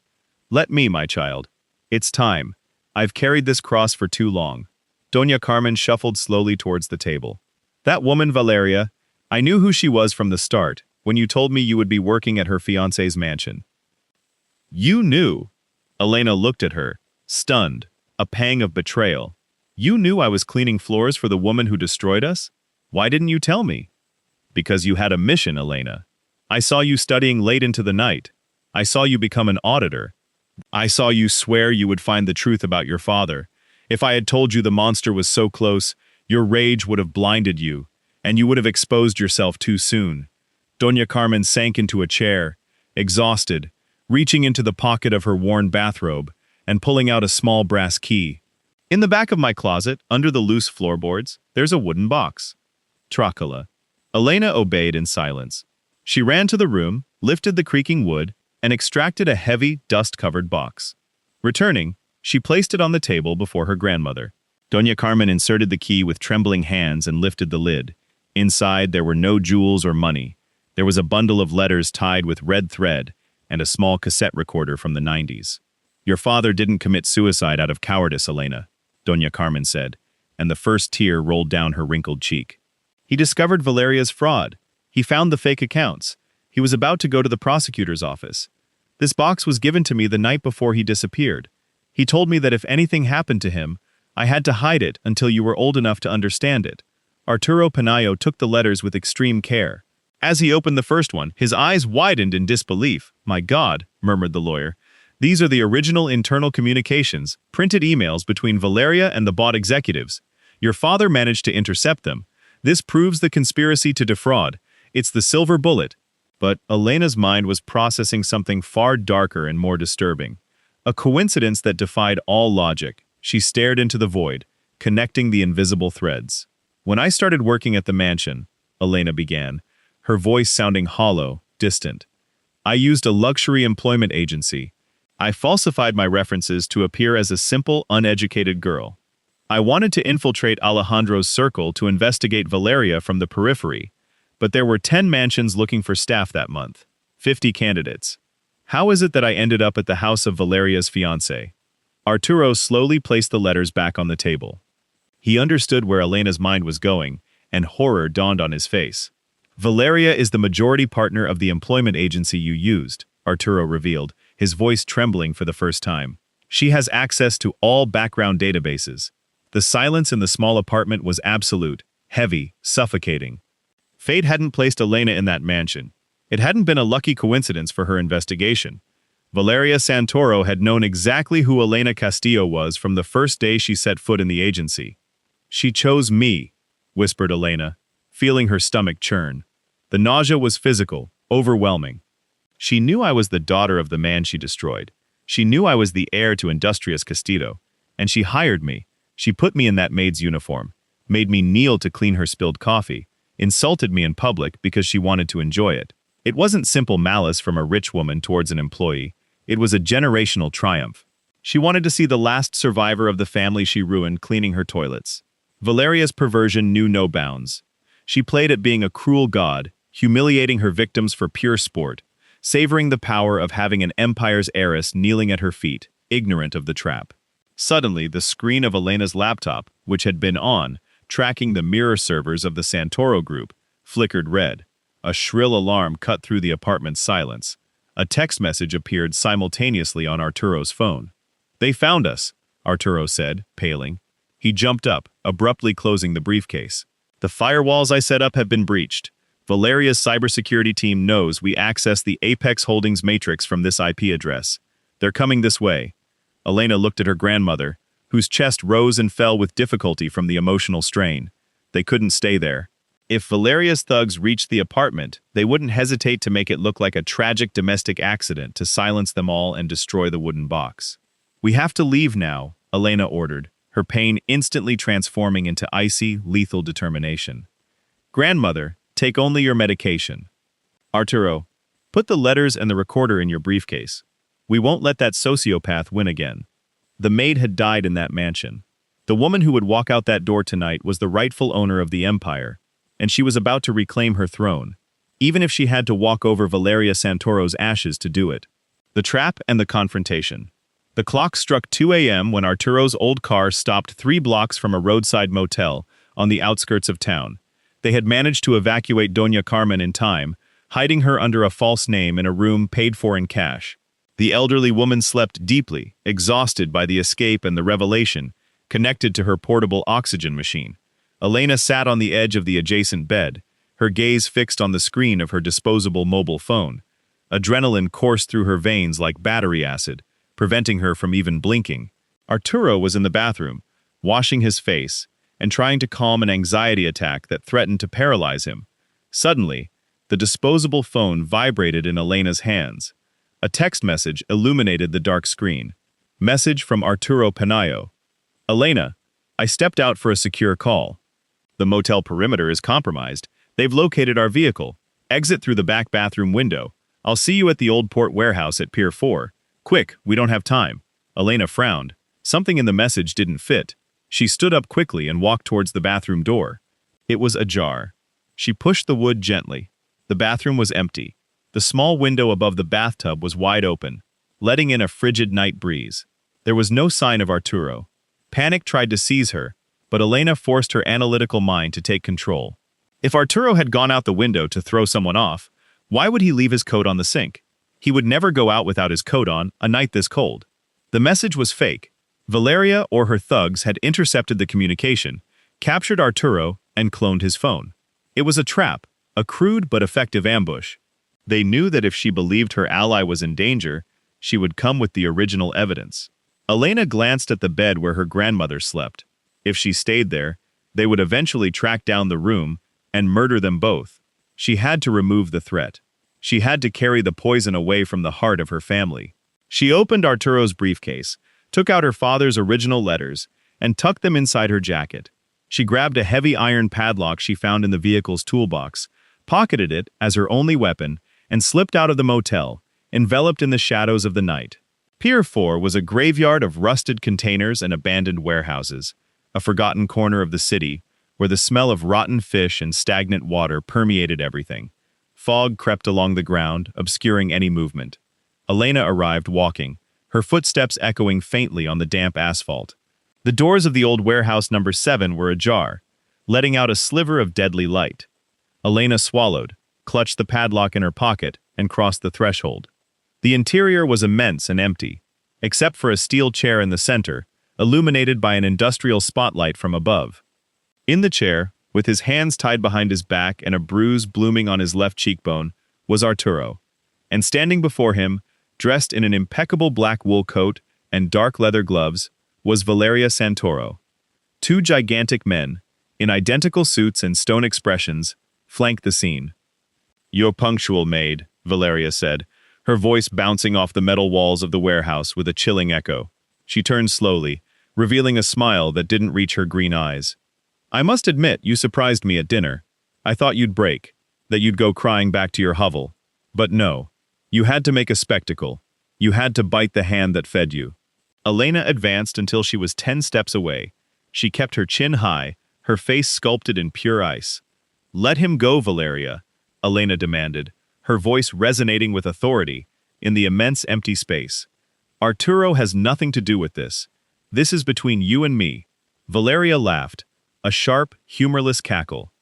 "Let me, my child. It's time. I've carried this cross for too long." Doña Carmen shuffled slowly towards the table. "That woman, Valeria, I knew who she was from the start, when you told me you would be working at her fiancé's mansion." "You knew?" Elena looked at her, stunned, a pang of betrayal. "You knew I was cleaning floors for the woman who destroyed us? Why didn't you tell me?" "Because you had a mission, Elena. I saw you studying late into the night. I saw you become an auditor. I saw you swear you would find the truth about your father. If I had told you the monster was so close, your rage would have blinded you, and you would have exposed yourself too soon." Doña Carmen sank into a chair, exhausted, reaching into the pocket of her worn bathrobe and pulling out a small brass key. "In the back of my closet, under the loose floorboards, there's a wooden box." Trocala. Elena obeyed in silence. She ran to the room, lifted the creaking wood, and extracted a heavy, dust-covered box. Returning, she placed it on the table before her grandmother. Doña Carmen inserted the key with trembling hands and lifted the lid. Inside, there were no jewels or money. There was a bundle of letters tied with red thread and a small cassette recorder from the 90s. "Your father didn't commit suicide out of cowardice, Elena," Doña Carmen said, and the first tear rolled down her wrinkled cheek. "He discovered Valeria's fraud. He found the fake accounts. He was about to go to the prosecutor's office. This box was given to me the night before he disappeared. He told me that if anything happened to him, I had to hide it until you were old enough to understand it. Arturo Panayo took the letters with extreme care. As he opened the first one, his eyes widened in disbelief. "My God," murmured the lawyer. "These are the original internal communications, printed emails between Valeria and the bot executives. Your father managed to intercept them. This proves the conspiracy to defraud. It's the silver bullet." But Elena's mind was processing something far darker and more disturbing. A coincidence that defied all logic. She stared into the void, connecting the invisible threads. "When I started working at the mansion," Elena began, her voice sounding hollow, distant, "I used a luxury employment agency. I falsified my references to appear as a simple, uneducated girl. I wanted to infiltrate Alejandro's circle to investigate Valeria from the periphery, but there were 10 mansions looking for staff that month, 50 candidates. How is it that I ended up at the house of Valeria's fiancé?" Arturo slowly placed the letters back on the table. He understood where Elena's mind was going, and horror dawned on his face. "Valeria is the majority partner of the employment agency you used," Arturo revealed, his voice trembling for the first time. "She has access to all background databases. The silence in the small apartment was absolute, heavy, suffocating. Fate hadn't placed Elena in that mansion. It hadn't been a lucky coincidence for her investigation. Valeria Santoro had known exactly who Elena Castillo was from the first day she set foot in the agency. "She chose me," whispered Elena, feeling her stomach churn. The nausea was physical, overwhelming. "She knew I was the daughter of the man she destroyed. She knew I was the heir to Industrias Castillo. And she hired me. She put me in that maid's uniform, made me kneel to clean her spilled coffee, insulted me in public because she wanted to enjoy it. It wasn't simple malice from a rich woman towards an employee. It was a generational triumph. She wanted to see the last survivor of the family she ruined cleaning her toilets. Valeria's perversion knew no bounds. She played at being a cruel god, humiliating her victims for pure sport, savoring the power of having an empire's heiress kneeling at her feet, ignorant of the trap. Suddenly, the screen of Elena's laptop, which had been on, tracking the mirror servers of the Santoro group, flickered red. A shrill alarm cut through the apartment's silence. A text message appeared simultaneously on Arturo's phone. "They found us," Arturo said, paling. He jumped up, abruptly closing the briefcase. "The firewalls I set up have been breached. Valeria's cybersecurity team knows we access the Apex Holdings matrix from this IP address. They're coming this way." Elena looked at her grandmother, whose chest rose and fell with difficulty from the emotional strain. They couldn't stay there. If Valeria's thugs reached the apartment, they wouldn't hesitate to make it look like a tragic domestic accident to silence them all and destroy the wooden box. "We have to leave now," Elena ordered, her pain instantly transforming into icy, lethal determination. "Grandmother, take only your medication." "Arturo, put the letters and the recorder in your briefcase. We won't let that sociopath win again." The maid had died in that mansion. The woman who would walk out that door tonight was the rightful owner of the empire, and she was about to reclaim her throne, even if she had to walk over Valeria Santoro's ashes to do it. The trap and the confrontation. The clock struck 2 a.m. when Arturo's old car stopped 3 blocks from a roadside motel on the outskirts of town. They had managed to evacuate Doña Carmen in time, hiding her under a false name in a room paid for in cash. The elderly woman slept deeply, exhausted by the escape and the revelation, connected to her portable oxygen machine. Elena sat on the edge of the adjacent bed, her gaze fixed on the screen of her disposable mobile phone. Adrenaline coursed through her veins like battery acid, preventing her from even blinking. Arturo was in the bathroom, washing his face, and trying to calm an anxiety attack that threatened to paralyze him. Suddenly, the disposable phone vibrated in Elena's hands. A text message illuminated the dark screen. Message from Arturo Panayo. "Elena, I stepped out for a secure call. The motel perimeter is compromised. They've located our vehicle. Exit through the back bathroom window. I'll see you at the old port warehouse at Pier 4. Quick, we don't have time." Elena frowned. Something in the message didn't fit. She stood up quickly and walked towards the bathroom door. It was ajar. She pushed the wood gently. The bathroom was empty. The small window above the bathtub was wide open, letting in a frigid night breeze. There was no sign of Arturo. Panic tried to seize her, but Elena forced her analytical mind to take control. If Arturo had gone out the window to throw someone off, why would he leave his coat on the sink? He would never go out without his coat on, a night this cold. The message was fake. Valeria or her thugs had intercepted the communication, captured Arturo, and cloned his phone. It was a trap, a crude but effective ambush. They knew that if she believed her ally was in danger, she would come with the original evidence. Elena glanced at the bed where her grandmother slept. If she stayed there, they would eventually track down the room and murder them both. She had to remove the threat. She had to carry the poison away from the heart of her family. She opened Arturo's briefcase, took out her father's original letters, and tucked them inside her jacket. She grabbed a heavy iron padlock she found in the vehicle's toolbox, pocketed it as her only weapon, and slipped out of the motel, enveloped in the shadows of the night. Pier 4 was a graveyard of rusted containers and abandoned warehouses, a forgotten corner of the city where the smell of rotten fish and stagnant water permeated everything. Fog crept along the ground, obscuring any movement. Elena arrived walking, her footsteps echoing faintly on the damp asphalt. The doors of the old warehouse number 7 were ajar, letting out a sliver of deadly light. Elena swallowed, clutched the padlock in her pocket, and crossed the threshold. The interior was immense and empty, except for a steel chair in the center, illuminated by an industrial spotlight from above. In the chair, with his hands tied behind his back and a bruise blooming on his left cheekbone, was Arturo. And standing before him, dressed in an impeccable black wool coat and dark leather gloves, was Valeria Santoro. Two gigantic men, in identical suits and stone expressions, flanked the scene. "You're punctual, maid," Valeria said, her voice bouncing off the metal walls of the warehouse with a chilling echo. She turned slowly, revealing a smile that didn't reach her green eyes. "I must admit, you surprised me at dinner. I thought you'd break, that you'd go crying back to your hovel. But no. You had to make a spectacle. You had to bite the hand that fed you." Elena advanced until she was 10 steps away. She kept her chin high, her face sculpted in pure ice. "Let him go, Valeria," Elena demanded, her voice resonating with authority in the immense empty space. "Arturo has nothing to do with this. This is between you and me." Valeria laughed, a sharp, humorless cackle.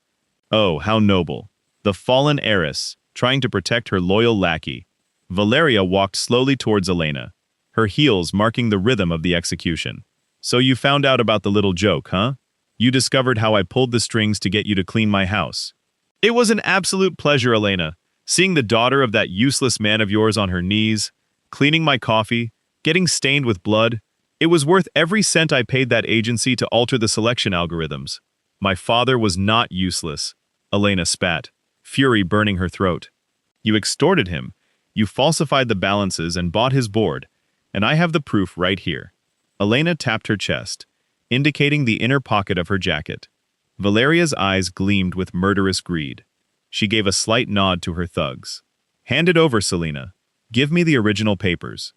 Oh, how noble. The fallen heiress, trying to protect her loyal lackey. Valeria walked slowly towards Elena, her heels marking the rhythm of the execution. "So you found out about the little joke, huh? You discovered how I pulled the strings to get you to clean my house." "It was an absolute pleasure, Elena, seeing the daughter of that useless man of yours on her knees, cleaning my coffee, getting stained with blood. It was worth every cent I paid that agency to alter the selection algorithms. My father was not useless," Elena spat, fury burning her throat. "You extorted him. You falsified the balances and bought his board, and I have the proof right here." Elena tapped her chest, indicating the inner pocket of her jacket. Valeria's eyes gleamed with murderous greed. She gave a slight nod to her thugs. "Hand it over, Selena. Give me the original papers.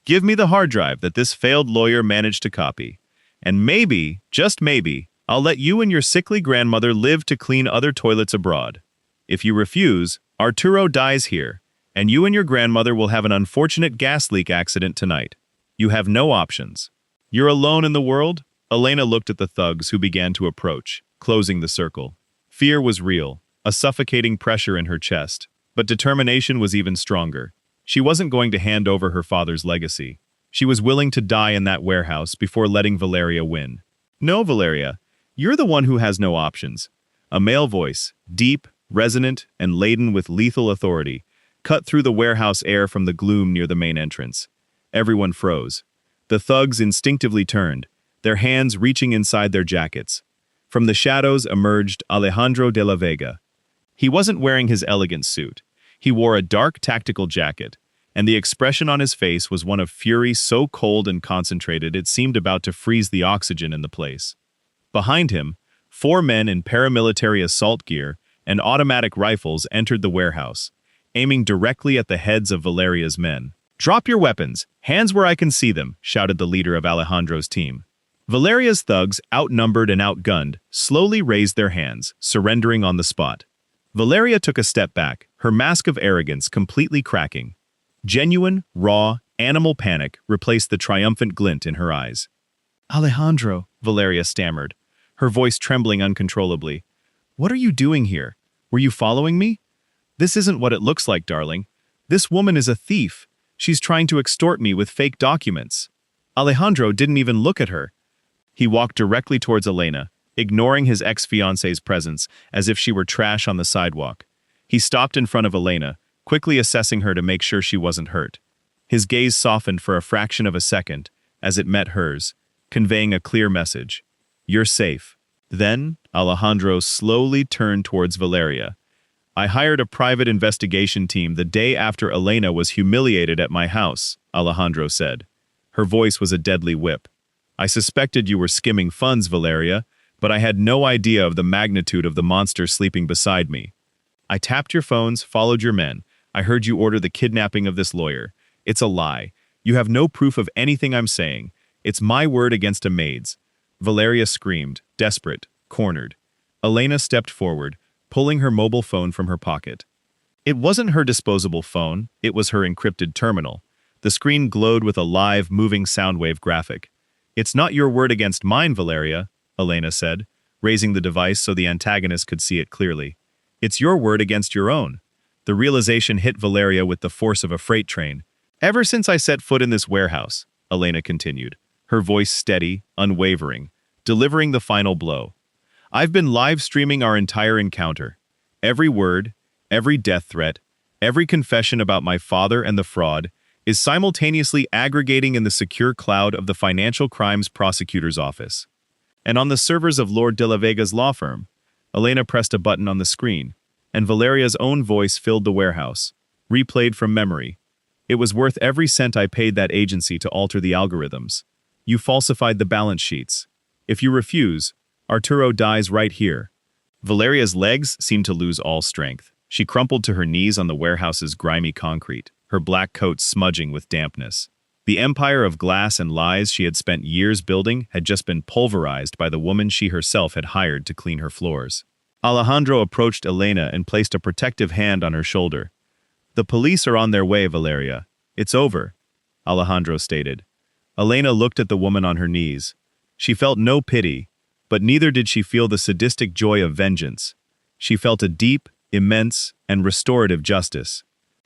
Give me the hard drive that this failed lawyer managed to copy. And maybe, just maybe, I'll let you and your sickly grandmother live to clean other toilets abroad. If you refuse, Arturo dies here, and you and your grandmother will have an unfortunate gas leak accident tonight. You have no options. You're alone in the world?" Elena looked at the thugs who began to approach, closing the circle. Fear was real, a suffocating pressure in her chest, but determination was even stronger. She wasn't going to hand over her father's legacy. She was willing to die in that warehouse before letting Valeria win. "No, Valeria, you're the one who has no options." A male voice, deep, resonant, and laden with lethal authority, cut through the warehouse air from the gloom near the main entrance. Everyone froze. The thugs instinctively turned, their hands reaching inside their jackets. From the shadows emerged Alejandro de la Vega. He wasn't wearing his elegant suit. He wore a dark tactical jacket, and the expression on his face was one of fury so cold and concentrated it seemed about to freeze the oxygen in the place. Behind him, 4 men in paramilitary assault gear and automatic rifles entered the warehouse, aiming directly at the heads of Valeria's men. "Drop your weapons! Hands where I can see them!" shouted the leader of Alejandro's team. Valeria's thugs, outnumbered and outgunned, slowly raised their hands, surrendering on the spot. Valeria took a step back, her mask of arrogance completely cracking. Genuine, raw, animal panic replaced the triumphant glint in her eyes. "Alejandro," Valeria stammered, her voice trembling uncontrollably. "What are you doing here? Were you following me? This isn't what it looks like, darling. This woman is a thief. She's trying to extort me with fake documents." Alejandro didn't even look at her. He walked directly towards Elena, ignoring his ex-fiancée's presence as if she were trash on the sidewalk. He stopped in front of Elena, quickly assessing her to make sure she wasn't hurt. His gaze softened for a fraction of a second as it met hers, conveying a clear message. You're safe. Then, Alejandro slowly turned towards Valeria. I hired a private investigation team the day after Elena was humiliated at my house, Alejandro said. Her voice was a deadly whip. I suspected you were skimming funds, Valeria, but I had no idea of the magnitude of the monster sleeping beside me. I tapped your phones, followed your men. I heard you order the kidnapping of this lawyer. It's a lie. You have no proof of anything I'm saying. It's my word against a maid's. Valeria screamed, desperate, cornered. Elena stepped forward, pulling her mobile phone from her pocket. It wasn't her disposable phone, it was her encrypted terminal. The screen glowed with a live, moving sound wave graphic. It's not your word against mine, Valeria, Elena said, raising the device so the antagonist could see it clearly. It's your word against your own. The realization hit Valeria with the force of a freight train. Ever since I set foot in this warehouse, Elena continued, her voice steady, unwavering, delivering the final blow. I've been live streaming our entire encounter. Every word, every death threat, every confession about my father and the fraud is simultaneously aggregating in the secure cloud of the Financial Crimes Prosecutor's Office. And on the servers of Lord de la Vega's law firm, Elena pressed a button on the screen, and Valeria's own voice filled the warehouse, replayed from memory. It was worth every cent I paid that agency to alter the algorithms. You falsified the balance sheets. If you refuse, Arturo dies right here. Valeria's legs seemed to lose all strength. She crumpled to her knees on the warehouse's grimy concrete, her black coat smudging with dampness. The empire of glass and lies she had spent years building had just been pulverized by the woman she herself had hired to clean her floors. Alejandro approached Elena and placed a protective hand on her shoulder. The police are on their way, Valeria. It's over, Alejandro stated. Elena looked at the woman on her knees. She felt no pity, but neither did she feel the sadistic joy of vengeance. She felt a deep, immense, and restorative justice.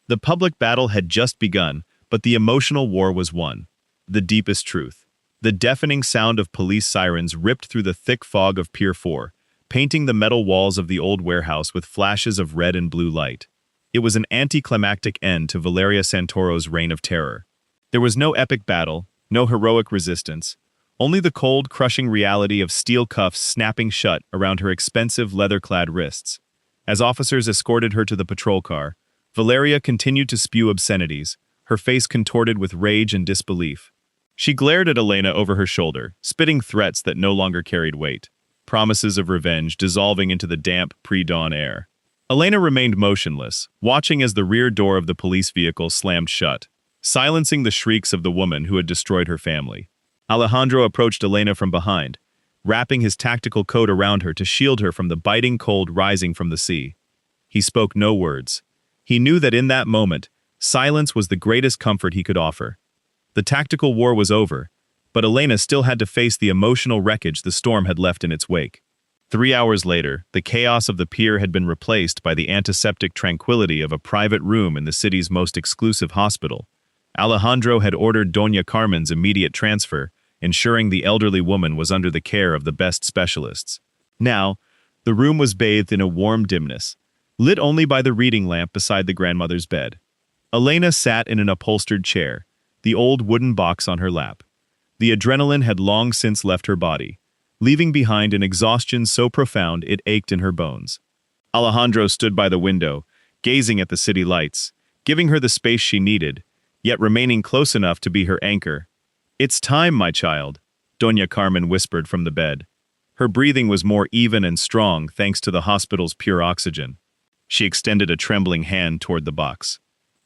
The public battle had just begun, but the emotional war was won. The deepest truth. The deafening sound of police sirens ripped through the thick fog of Pier 4, painting the metal walls of the old warehouse with flashes of red and blue light. It was an anticlimactic end to Valeria Santoro's reign of terror. There was no epic battle, no heroic resistance, only the cold, crushing reality of steel cuffs snapping shut around her expensive leather-clad wrists. As officers escorted her to the patrol car, Valeria continued to spew obscenities, her face contorted with rage and disbelief. She glared at Elena over her shoulder, spitting threats that no longer carried weight, promises of revenge dissolving into the damp, pre-dawn air. Elena remained motionless, watching as the rear door of the police vehicle slammed shut, silencing the shrieks of the woman who had destroyed her family. Alejandro approached Elena from behind, wrapping his tactical coat around her to shield her from the biting cold rising from the sea. He spoke no words. He knew that in that moment, silence was the greatest comfort he could offer. The tactical war was over, but Elena still had to face the emotional wreckage the storm had left in its wake. 3 hours later, the chaos of the pier had been replaced by the antiseptic tranquility of a private room in the city's most exclusive hospital. Alejandro had ordered Doña Carmen's immediate transfer, ensuring the elderly woman was under the care of the best specialists. Now, the room was bathed in a warm dimness, lit only by the reading lamp beside the grandmother's bed. Elena sat in an upholstered chair, the old wooden box on her lap. The adrenaline had long since left her body, leaving behind an exhaustion so profound it ached in her bones. Alejandro stood by the window, gazing at the city lights, giving her the space she needed, yet remaining close enough to be her anchor. "It's time, my child," Doña Carmen whispered from the bed. Her breathing was more even and strong thanks to the hospital's pure oxygen. She extended a trembling hand toward the box.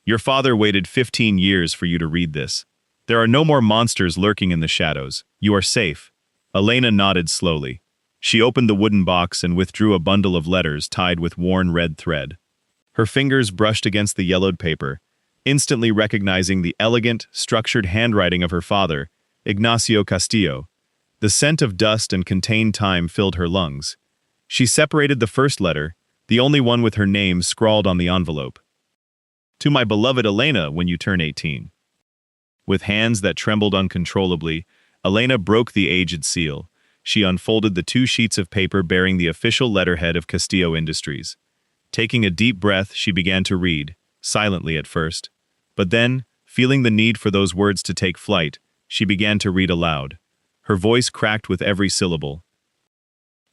"Your father waited 15 years for you to read this. There are no more monsters lurking in the shadows. You are safe." Elena nodded slowly. She opened the wooden box and withdrew a bundle of letters tied with worn red thread. Her fingers brushed against the yellowed paper, instantly recognizing the elegant, structured handwriting of her father, Ignacio Castillo. The scent of dust and contained time filled her lungs. She separated the first letter, the only one with her name scrawled on the envelope. "To my beloved Elena when you turn 18. With hands that trembled uncontrollably, Elena broke the aged seal. She unfolded the 2 sheets of paper bearing the official letterhead of Castillo Industries. Taking a deep breath, she began to read, silently at first. But then, feeling the need for those words to take flight, she began to read aloud. Her voice cracked with every syllable.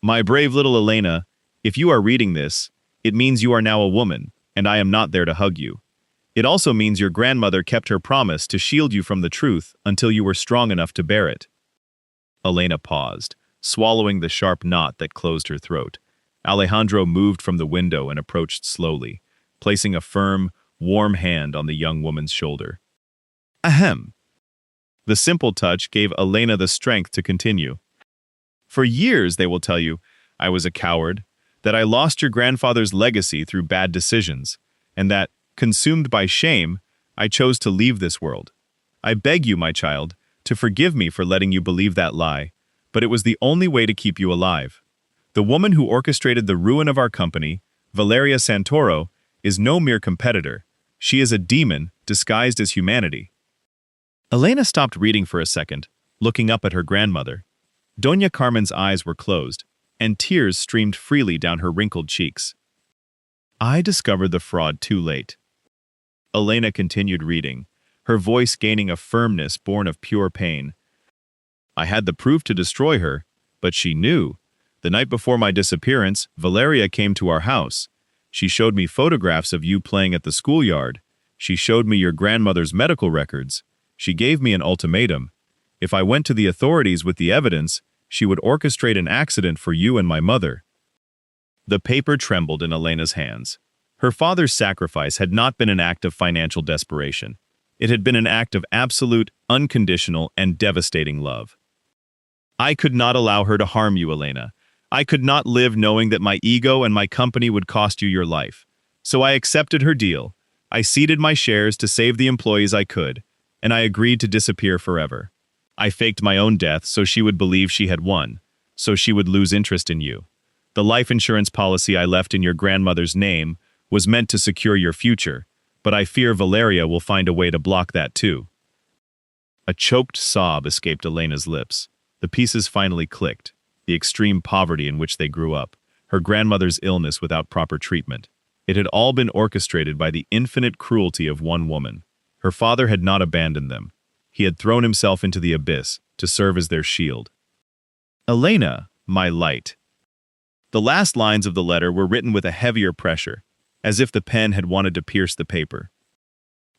My brave little Elena, if you are reading this, it means you are now a woman, and I am not there to hug you. It also means your grandmother kept her promise to shield you from the truth until you were strong enough to bear it. Elena paused, swallowing the sharp knot that closed her throat. Alejandro moved from the window and approached slowly, placing a firm, warm hand on the young woman's shoulder. Ahem. The simple touch gave Elena the strength to continue. For years, they will tell you, I was a coward, that I lost your grandfather's legacy through bad decisions, and that, consumed by shame, I chose to leave this world. I beg you, my child, to forgive me for letting you believe that lie, but it was the only way to keep you alive. The woman who orchestrated the ruin of our company, Valeria Santoro, is no mere competitor. She is a demon disguised as humanity. Elena stopped reading for a second, looking up at her grandmother. Doña Carmen's eyes were closed, and tears streamed freely down her wrinkled cheeks. I discovered the fraud too late. Elena continued reading, her voice gaining a firmness born of pure pain. I had the proof to destroy her, but she knew. The night before my disappearance, Valeria came to our house. She showed me photographs of you playing at the schoolyard. She showed me your grandmother's medical records. She gave me an ultimatum. If I went to the authorities with the evidence, she would orchestrate an accident for you and my mother. The paper trembled in Elena's hands. Her father's sacrifice had not been an act of financial desperation. It had been an act of absolute, unconditional, and devastating love. I could not allow her to harm you, Elena. I could not live knowing that my ego and my company would cost you your life. So I accepted her deal. I ceded my shares to save the employees I could, and I agreed to disappear forever. I faked my own death so she would believe she had won, so she would lose interest in you. The life insurance policy I left in your grandmother's name was meant to secure your future, but I fear Valeria will find a way to block that too. A choked sob escaped Elena's lips. The pieces finally clicked. The extreme poverty in which they grew up, her grandmother's illness without proper treatment. It had all been orchestrated by the infinite cruelty of one woman. Her father had not abandoned them. He had thrown himself into the abyss to serve as their shield. Elena, my light. The last lines of the letter were written with a heavier pressure, as if the pen had wanted to pierce the paper.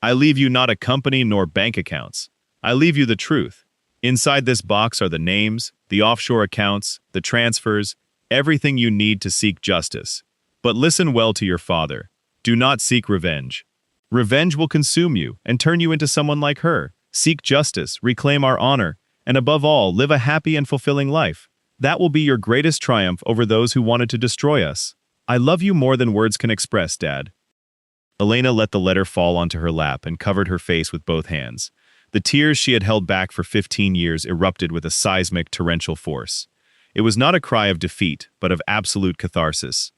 I leave you not a company nor bank accounts. I leave you the truth. Inside this box are the names, the offshore accounts, the transfers, everything you need to seek justice. But listen well to your father. Do not seek revenge. Revenge will consume you and turn you into someone like her. Seek justice, reclaim our honor, and above all, live a happy and fulfilling life. That will be your greatest triumph over those who wanted to destroy us. I love you more than words can express, Dad. Elena let the letter fall onto her lap and covered her face with both hands. The tears she had held back for 15 years erupted with a seismic, torrential force. It was not a cry of defeat, but of absolute catharsis.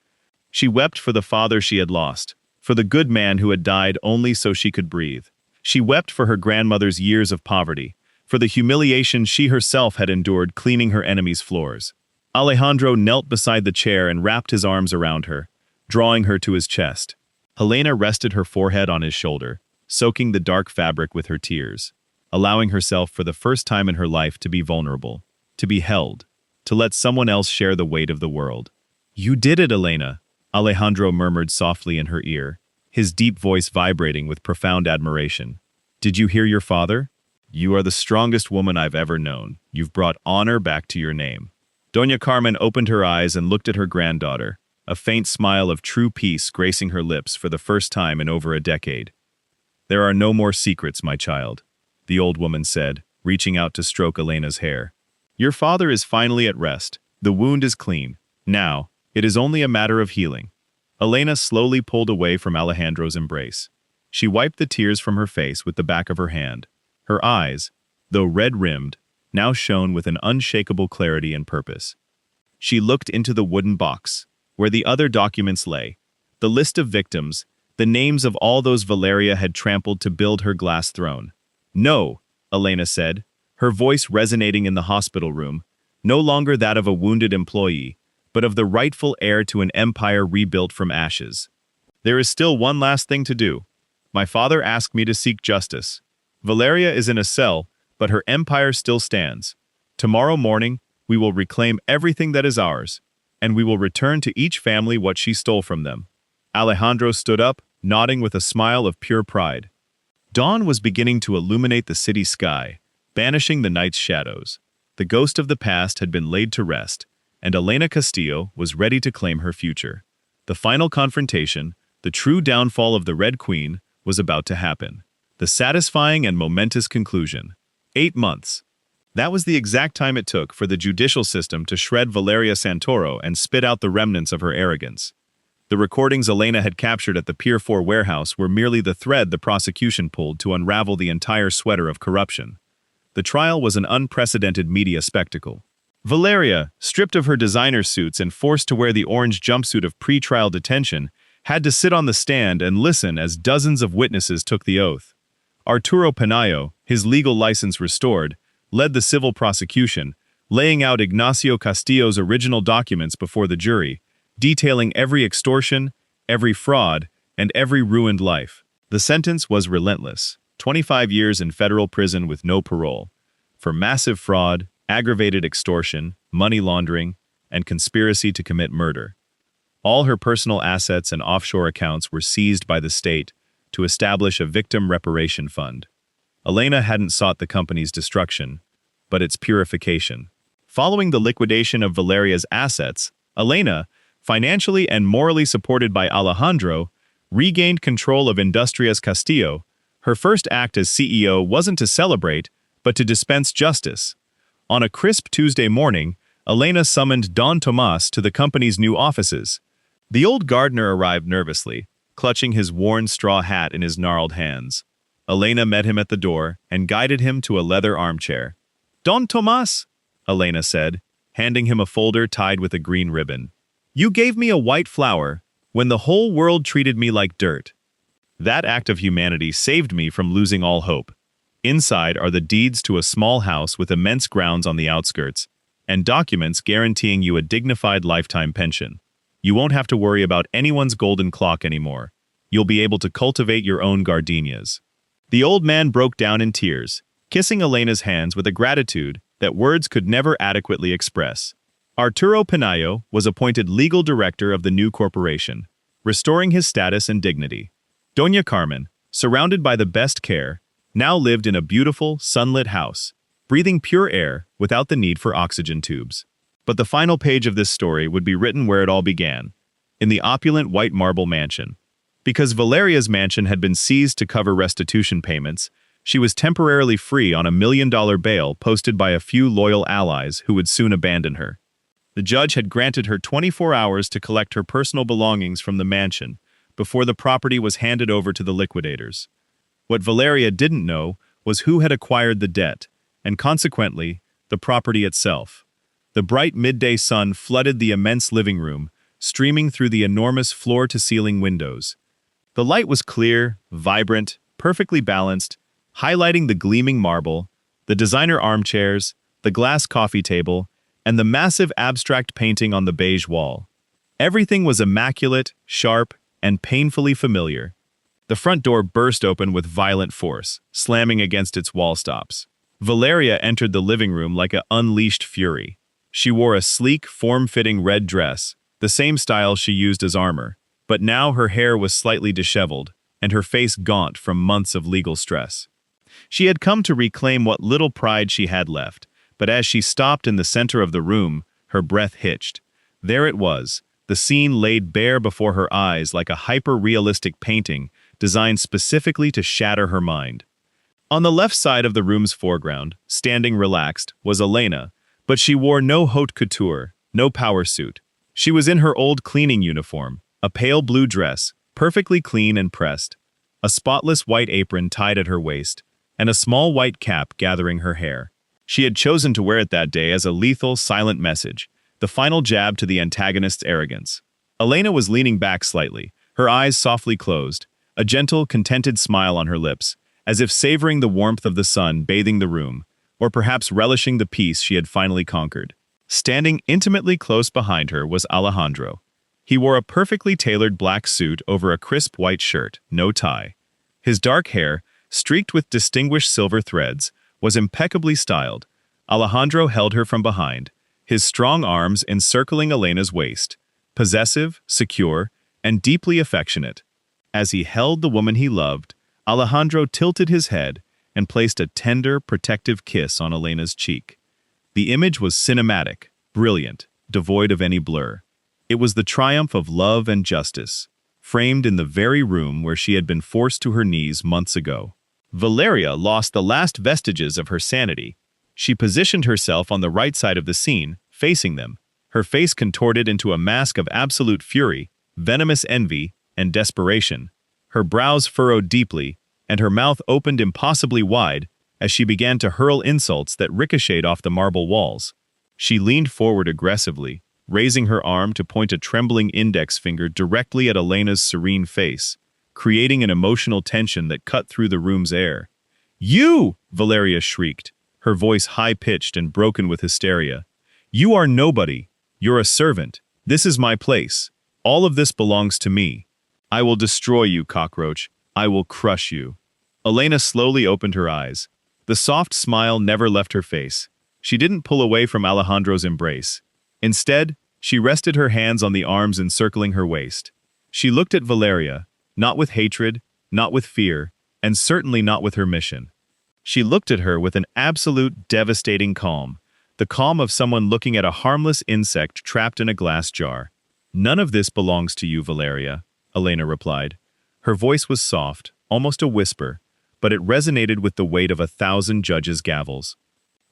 She wept for the father she had lost, for the good man who had died only so she could breathe. She wept for her grandmother's years of poverty, for the humiliation she herself had endured cleaning her enemies' floors. Alejandro knelt beside the chair and wrapped his arms around her, drawing her to his chest. Elena rested her forehead on his shoulder, soaking the dark fabric with her tears, allowing herself for the first time in her life to be vulnerable, to be held, to let someone else share the weight of the world. You did it, Elena, Alejandro murmured softly in her ear, his deep voice vibrating with profound admiration. Did you hear your father? You are the strongest woman I've ever known. You've brought honor back to your name. Doña Carmen opened her eyes and looked at her granddaughter, a faint smile of true peace gracing her lips for the first time in over a decade. There are no more secrets, my child, the old woman said, reaching out to stroke Elena's hair. Your father is finally at rest. The wound is clean. Now, it is only a matter of healing. Elena slowly pulled away from Alejandro's embrace. She wiped the tears from her face with the back of her hand. Her eyes, though red-rimmed, now shone with an unshakable clarity and purpose. She looked into the wooden box, where the other documents lay, the list of victims, the names of all those Valeria had trampled to build her glass throne. No, Elena said, her voice resonating in the hospital room, no longer that of a wounded employee, but of the rightful heir to an empire rebuilt from ashes. There is still one last thing to do. My father asked me to seek justice. Valeria is in a cell, but her empire still stands. Tomorrow morning, we will reclaim everything that is ours, and we will return to each family what she stole from them." Alejandro stood up, nodding with a smile of pure pride. Dawn was beginning to illuminate the city sky, banishing the night's shadows. The ghost of the past had been laid to rest, and Elena Castillo was ready to claim her future. The final confrontation, the true downfall of the Red Queen, was about to happen. The satisfying and momentous conclusion. 8 months. That was the exact time it took for the judicial system to shred Valeria Santoro and spit out the remnants of her arrogance. The recordings Elena had captured at the Pier 4 warehouse were merely the thread the prosecution pulled to unravel the entire sweater of corruption. The trial was an unprecedented media spectacle. Valeria, stripped of her designer suits and forced to wear the orange jumpsuit of pre-trial detention, had to sit on the stand and listen as dozens of witnesses took the oath. Arturo Panayo, his legal license restored, led the civil prosecution, laying out Ignacio Castillo's original documents before the jury, detailing every extortion, every fraud, and every ruined life. The sentence was relentless: 25 years in federal prison with no parole, for massive fraud, aggravated extortion, money laundering, and conspiracy to commit murder. All her personal assets and offshore accounts were seized by the state to establish a victim reparation fund. Elena hadn't sought the company's destruction, but its purification. Following the liquidation of Valeria's assets, Elena, financially and morally supported by Alejandro, regained control of Industrias Castillo. Her first act as CEO wasn't to celebrate, but to dispense justice. On a crisp Tuesday morning, Elena summoned Don Tomas to the company's new offices. The old gardener arrived nervously, clutching his worn straw hat in his gnarled hands. Elena met him at the door and guided him to a leather armchair. "Don Tomas," Elena said, handing him a folder tied with a green ribbon. "You gave me a white flower when the whole world treated me like dirt. That act of humanity saved me from losing all hope. Inside are the deeds to a small house with immense grounds on the outskirts, and documents guaranteeing you a dignified lifetime pension. You won't have to worry about anyone's golden clock anymore. You'll be able to cultivate your own gardenias." The old man broke down in tears, kissing Elena's hands with a gratitude that words could never adequately express. Arturo Panayo was appointed legal director of the new corporation, restoring his status and dignity. Doña Carmen, surrounded by the best care, now lived in a beautiful, sunlit house, breathing pure air without the need for oxygen tubes. But the final page of this story would be written where it all began, in the opulent white marble mansion. Because Valeria's mansion had been seized to cover restitution payments, she was temporarily free on a $1 million bail posted by a few loyal allies who would soon abandon her. The judge had granted her 24 hours to collect her personal belongings from the mansion before the property was handed over to the liquidators. What Valeria didn't know was who had acquired the debt, and consequently, the property itself. The bright midday sun flooded the immense living room, streaming through the enormous floor-to-ceiling windows. The light was clear, vibrant, perfectly balanced, highlighting the gleaming marble, the designer armchairs, the glass coffee table, and the massive abstract painting on the beige wall. Everything was immaculate, sharp, and painfully familiar. The front door burst open with violent force, slamming against its wall stops. Valeria entered the living room like an unleashed fury. She wore a sleek, form-fitting red dress, the same style she used as armor, but now her hair was slightly disheveled, and her face gaunt from months of legal stress. She had come to reclaim what little pride she had left, but as she stopped in the center of the room, her breath hitched. There it was, the scene laid bare before her eyes like a hyper-realistic painting designed specifically to shatter her mind. On the left side of the room's foreground, standing relaxed, was Elena, but she wore no haute couture, no power suit. She was in her old cleaning uniform, a pale blue dress, perfectly clean and pressed, a spotless white apron tied at her waist, and a small white cap gathering her hair. She had chosen to wear it that day as a lethal, silent message, the final jab to the antagonist's arrogance. Elena was leaning back slightly, her eyes softly closed, a gentle, contented smile on her lips, as if savoring the warmth of the sun bathing the room, or perhaps relishing the peace she had finally conquered. Standing intimately close behind her was Alejandro. He wore a perfectly tailored black suit over a crisp white shirt, no tie. His dark hair, streaked with distinguished silver threads, was impeccably styled. Alejandro held her from behind, his strong arms encircling Elena's waist, possessive, secure, and deeply affectionate. As he held the woman he loved, Alejandro tilted his head and placed a tender, protective kiss on Elena's cheek. The image was cinematic, brilliant, devoid of any blur. It was the triumph of love and justice, framed in the very room where she had been forced to her knees months ago. Valeria lost the last vestiges of her sanity. She positioned herself on the right side of the scene, facing them, her face contorted into a mask of absolute fury, venomous envy, and desperation. Her brows furrowed deeply, and her mouth opened impossibly wide as she began to hurl insults that ricocheted off the marble walls. She leaned forward aggressively, raising her arm to point a trembling index finger directly at Elena's serene face, creating an emotional tension that cut through the room's air. "You!" Valeria shrieked, her voice high-pitched and broken with hysteria. "You are nobody. You're a servant. This is my place. All of this belongs to me. I will destroy you, cockroach. I will crush you." Elena slowly opened her eyes. The soft smile never left her face. She didn't pull away from Alejandro's embrace. Instead, she rested her hands on the arms encircling her waist. She looked at Valeria, not with hatred, not with fear, and certainly not with her mission. She looked at her with an absolute, devastating calm, the calm of someone looking at a harmless insect trapped in a glass jar. "None of this belongs to you, Valeria," Elena replied. Her voice was soft, almost a whisper, but it resonated with the weight of 1,000 judges' gavels.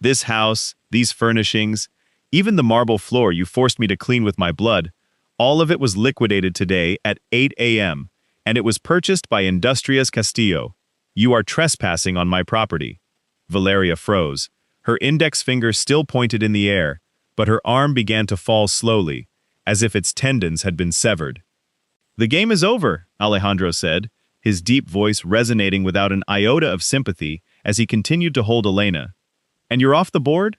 "This house, these furnishings, even the marble floor you forced me to clean with my blood, all of it was liquidated today at 8 a.m., and it was purchased by Industrias Castillo. You are trespassing on my property." Valeria froze, her index finger still pointed in the air, but her arm began to fall slowly, as if its tendons had been severed. "The game is over," Alejandro said, his deep voice resonating without an iota of sympathy as he continued to hold Elena. "And you're off the board?"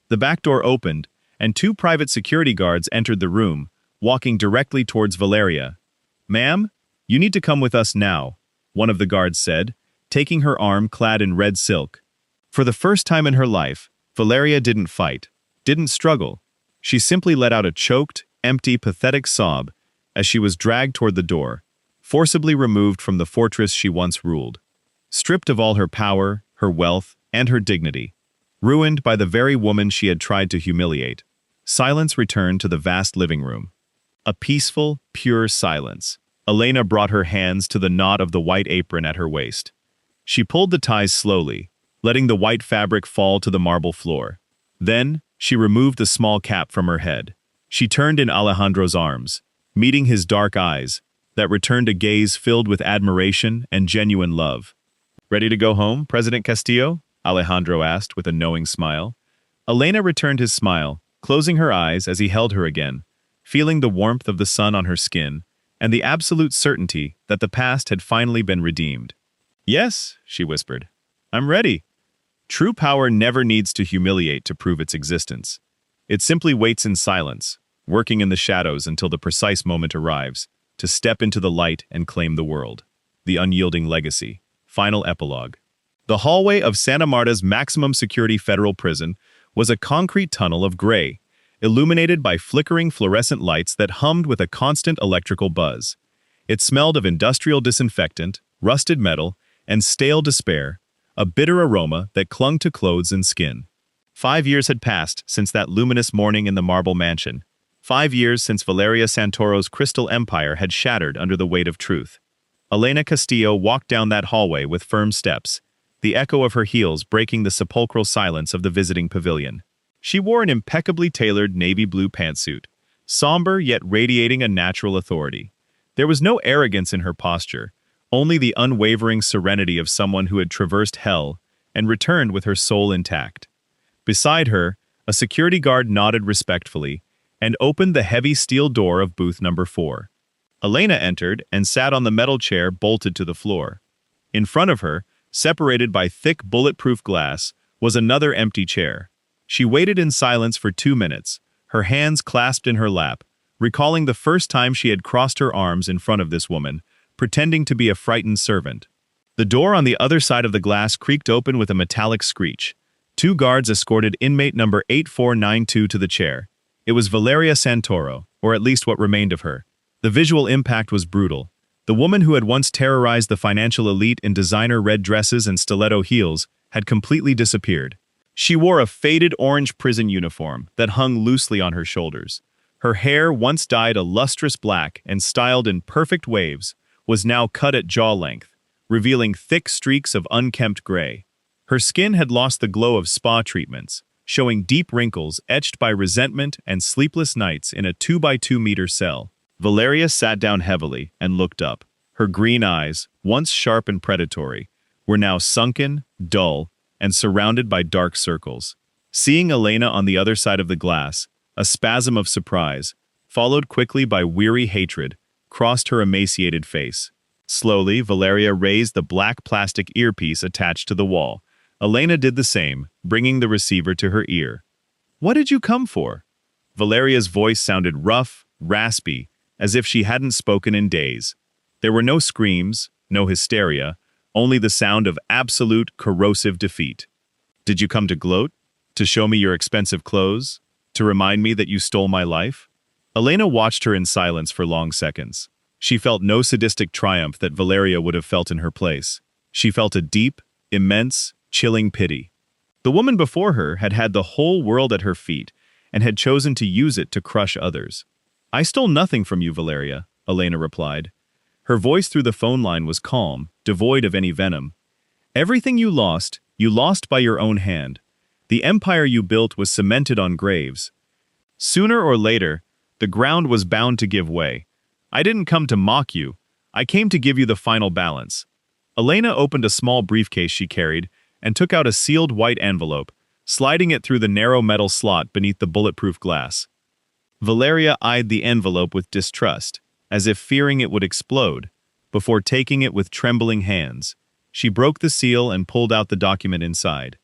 The back door opened, and 2 private security guards entered the room, walking directly towards Valeria. "Ma'am, you need to come with us now," one of the guards said, taking her arm clad in red silk. For the first time in her life, Valeria didn't fight, didn't struggle. She simply let out a choked, empty, pathetic sob as she was dragged toward the door, forcibly removed from the fortress she once ruled. Stripped of all her power, her wealth, and her dignity. Ruined by the very woman she had tried to humiliate. Silence returned to the vast living room. A peaceful, pure silence. Elena brought her hands to the knot of the white apron at her waist. She pulled the ties slowly, letting the white fabric fall to the marble floor. Then, she removed the small cap from her head. She turned in Alejandro's arms, meeting his dark eyes, that returned a gaze filled with admiration and genuine love. "Ready to go home, President Castillo?" Alejandro asked with a knowing smile. Elena returned his smile, closing her eyes as he held her again, feeling the warmth of the sun on her skin, and the absolute certainty that the past had finally been redeemed. "Yes," she whispered. "I'm ready." True power never needs to humiliate to prove its existence. It simply waits in silence, working in the shadows until the precise moment arrives, to step into the light and claim the world. The Unyielding Legacy. Final epilogue. The hallway of Santa Marta's maximum security federal prison was a concrete tunnel of gray, illuminated by flickering fluorescent lights that hummed with a constant electrical buzz. It smelled of industrial disinfectant, rusted metal, and stale despair, a bitter aroma that clung to clothes and skin. 5 years had passed since that luminous morning in the marble mansion. 5 years since Valeria Santoro's crystal empire had shattered under the weight of truth. Elena Castillo walked down that hallway with firm steps, the echo of her heels breaking the sepulchral silence of the visiting pavilion. She wore an impeccably tailored navy blue pantsuit, somber yet radiating a natural authority. There was no arrogance in her posture, only the unwavering serenity of someone who had traversed hell and returned with her soul intact. Beside her, a security guard nodded respectfully and opened the heavy steel door of booth number 4. Elena entered and sat on the metal chair bolted to the floor. In front of her, separated by thick bulletproof glass, was another empty chair. She waited in silence for 2 minutes, her hands clasped in her lap, recalling the first time she had crossed her arms in front of this woman, pretending to be a frightened servant. The door on the other side of the glass creaked open with a metallic screech. 2 guards escorted inmate number 8492 to the chair. It was Valeria Santoro, or at least what remained of her. The visual impact was brutal. The woman who had once terrorized the financial elite in designer red dresses and stiletto heels had completely disappeared. She wore a faded orange prison uniform that hung loosely on her shoulders. Her hair, once dyed a lustrous black and styled in perfect waves, was now cut at jaw length, revealing thick streaks of unkempt gray. Her skin had lost the glow of spa treatments, showing deep wrinkles etched by resentment and sleepless nights in a 2-by-2-meter cell. Valeria sat down heavily and looked up. Her green eyes, once sharp and predatory, were now sunken, dull, and surrounded by dark circles. Seeing Elena on the other side of the glass, a spasm of surprise, followed quickly by weary hatred, crossed her emaciated face. Slowly, Valeria raised the black plastic earpiece attached to the wall. Elena did the same, bringing the receiver to her ear. "What did you come for?" Valeria's voice sounded rough, raspy, as if she hadn't spoken in days. There were no screams, no hysteria, only the sound of absolute, corrosive defeat. "Did you come to gloat? To show me your expensive clothes? To remind me that you stole my life?" Elena watched her in silence for long seconds. She felt no sadistic triumph that Valeria would have felt in her place. She felt a deep, immense, chilling pity. The woman before her had had the whole world at her feet and had chosen to use it to crush others. "I stole nothing from you, Valeria," Elena replied. Her voice through the phone line was calm, devoid of any venom. "Everything you lost by your own hand. The empire you built was cemented on graves. Sooner or later, the ground was bound to give way. I didn't come to mock you. I came to give you the final balance." Elena opened a small briefcase she carried and took out a sealed white envelope, sliding it through the narrow metal slot beneath the bulletproof glass. Valeria eyed the envelope with distrust, as if fearing it would explode. Before taking it with trembling hands, she broke the seal and pulled out the document inside.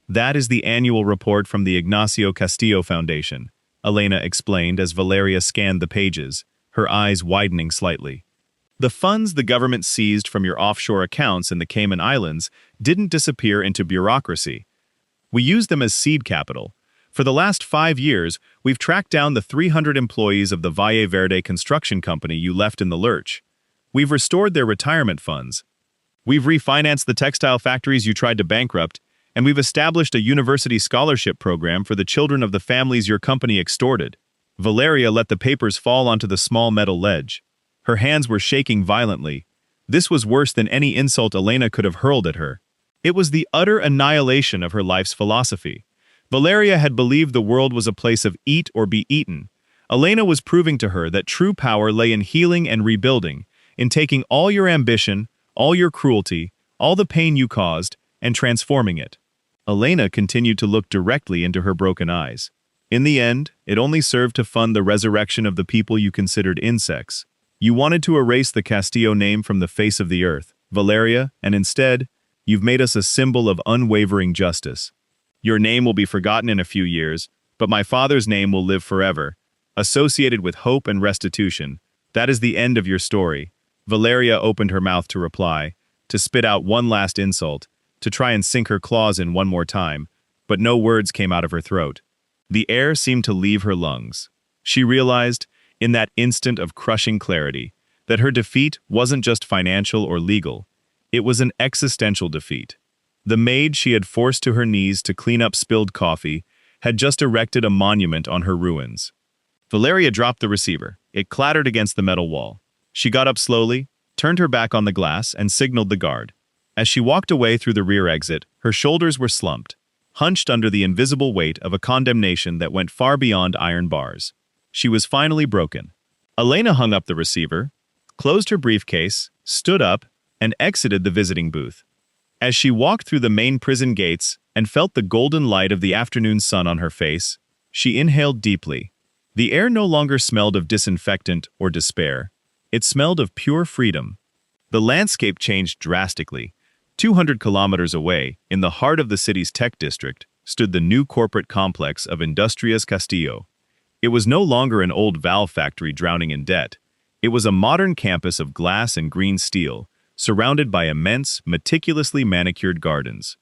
"That is the annual report from the Ignacio Castillo Foundation," Elena explained as Valeria scanned the pages, her eyes widening slightly. "The funds the government seized from your offshore accounts in the Cayman Islands didn't disappear into bureaucracy. We used them as seed capital. For the last 5 years, we've tracked down the 300 employees of the Valle Verde construction company you left in the lurch. We've restored their retirement funds. We've refinanced the textile factories you tried to bankrupt, and we've established a university scholarship program for the children of the families your company extorted." Valeria let the papers fall onto the small metal ledge. Her hands were shaking violently. This was worse than any insult Elena could have hurled at her. It was the utter annihilation of her life's philosophy. Valeria had believed the world was a place of eat or be eaten. Elena was proving to her that true power lay in healing and rebuilding, in taking all your ambition, all your cruelty, all the pain you caused, and transforming it. Elena continued to look directly into her broken eyes. In the end, it only served to fund the resurrection of the people you considered insects. You wanted to erase the Castillo name from the face of the earth, Valeria, and instead, you've made us a symbol of unwavering justice. Your name will be forgotten in a few years, but my father's name will live forever, associated with hope and restitution. That is the end of your story." Valeria opened her mouth to reply, to spit out one last insult, to try and sink her claws in one more time, but no words came out of her throat. The air seemed to leave her lungs. She realized, in that instant of crushing clarity, that her defeat wasn't just financial or legal. It was an existential defeat. The maid she had forced to her knees to clean up spilled coffee had just erected a monument on her ruins. Valeria dropped the receiver. It clattered against the metal wall. She got up slowly, turned her back on the glass, and signaled the guard. As she walked away through the rear exit, her shoulders were slumped, hunched under the invisible weight of a condemnation that went far beyond iron bars. She was finally broken. Elena hung up the receiver, closed her briefcase, stood up, and exited the visiting booth. As she walked through the main prison gates and felt the golden light of the afternoon sun on her face, she inhaled deeply. The air no longer smelled of disinfectant or despair. It smelled of pure freedom. The landscape changed drastically. 200 kilometers away, in the heart of the city's tech district, stood the new corporate complex of Industrias Castillo. It was no longer an old valve factory drowning in debt. It was a modern campus of glass and green steel, surrounded by immense, meticulously manicured gardens.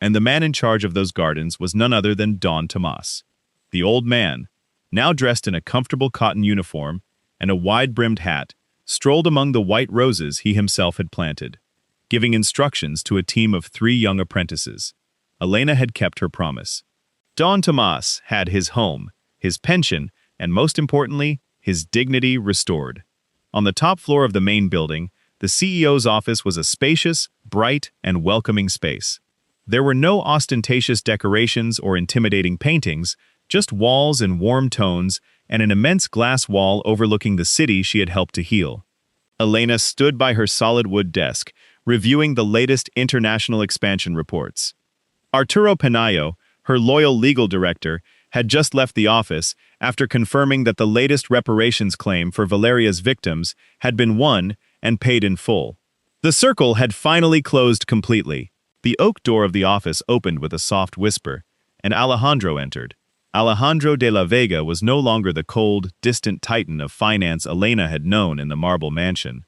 And the man in charge of those gardens was none other than Don Tomas. The old man, now dressed in a comfortable cotton uniform and a wide-brimmed hat, strolled among the white roses he himself had planted, giving instructions to a team of 3 young apprentices. Elena had kept her promise. Don Tomas had his home, his pension, and most importantly, his dignity restored. On the top floor of the main building, the CEO's office was a spacious, bright, and welcoming space. There were no ostentatious decorations or intimidating paintings, just walls in warm tones and an immense glass wall overlooking the city she had helped to heal. Elena stood by her solid wood desk, reviewing the latest international expansion reports. Arturo Panayo, her loyal legal director, had just left the office after confirming that the latest reparations claim for Valeria's victims had been won and paid in full. The circle had finally closed completely. The oak door of the office opened with a soft whisper, and Alejandro entered. Alejandro de la Vega was no longer the cold, distant titan of finance Elena had known in the marble mansion.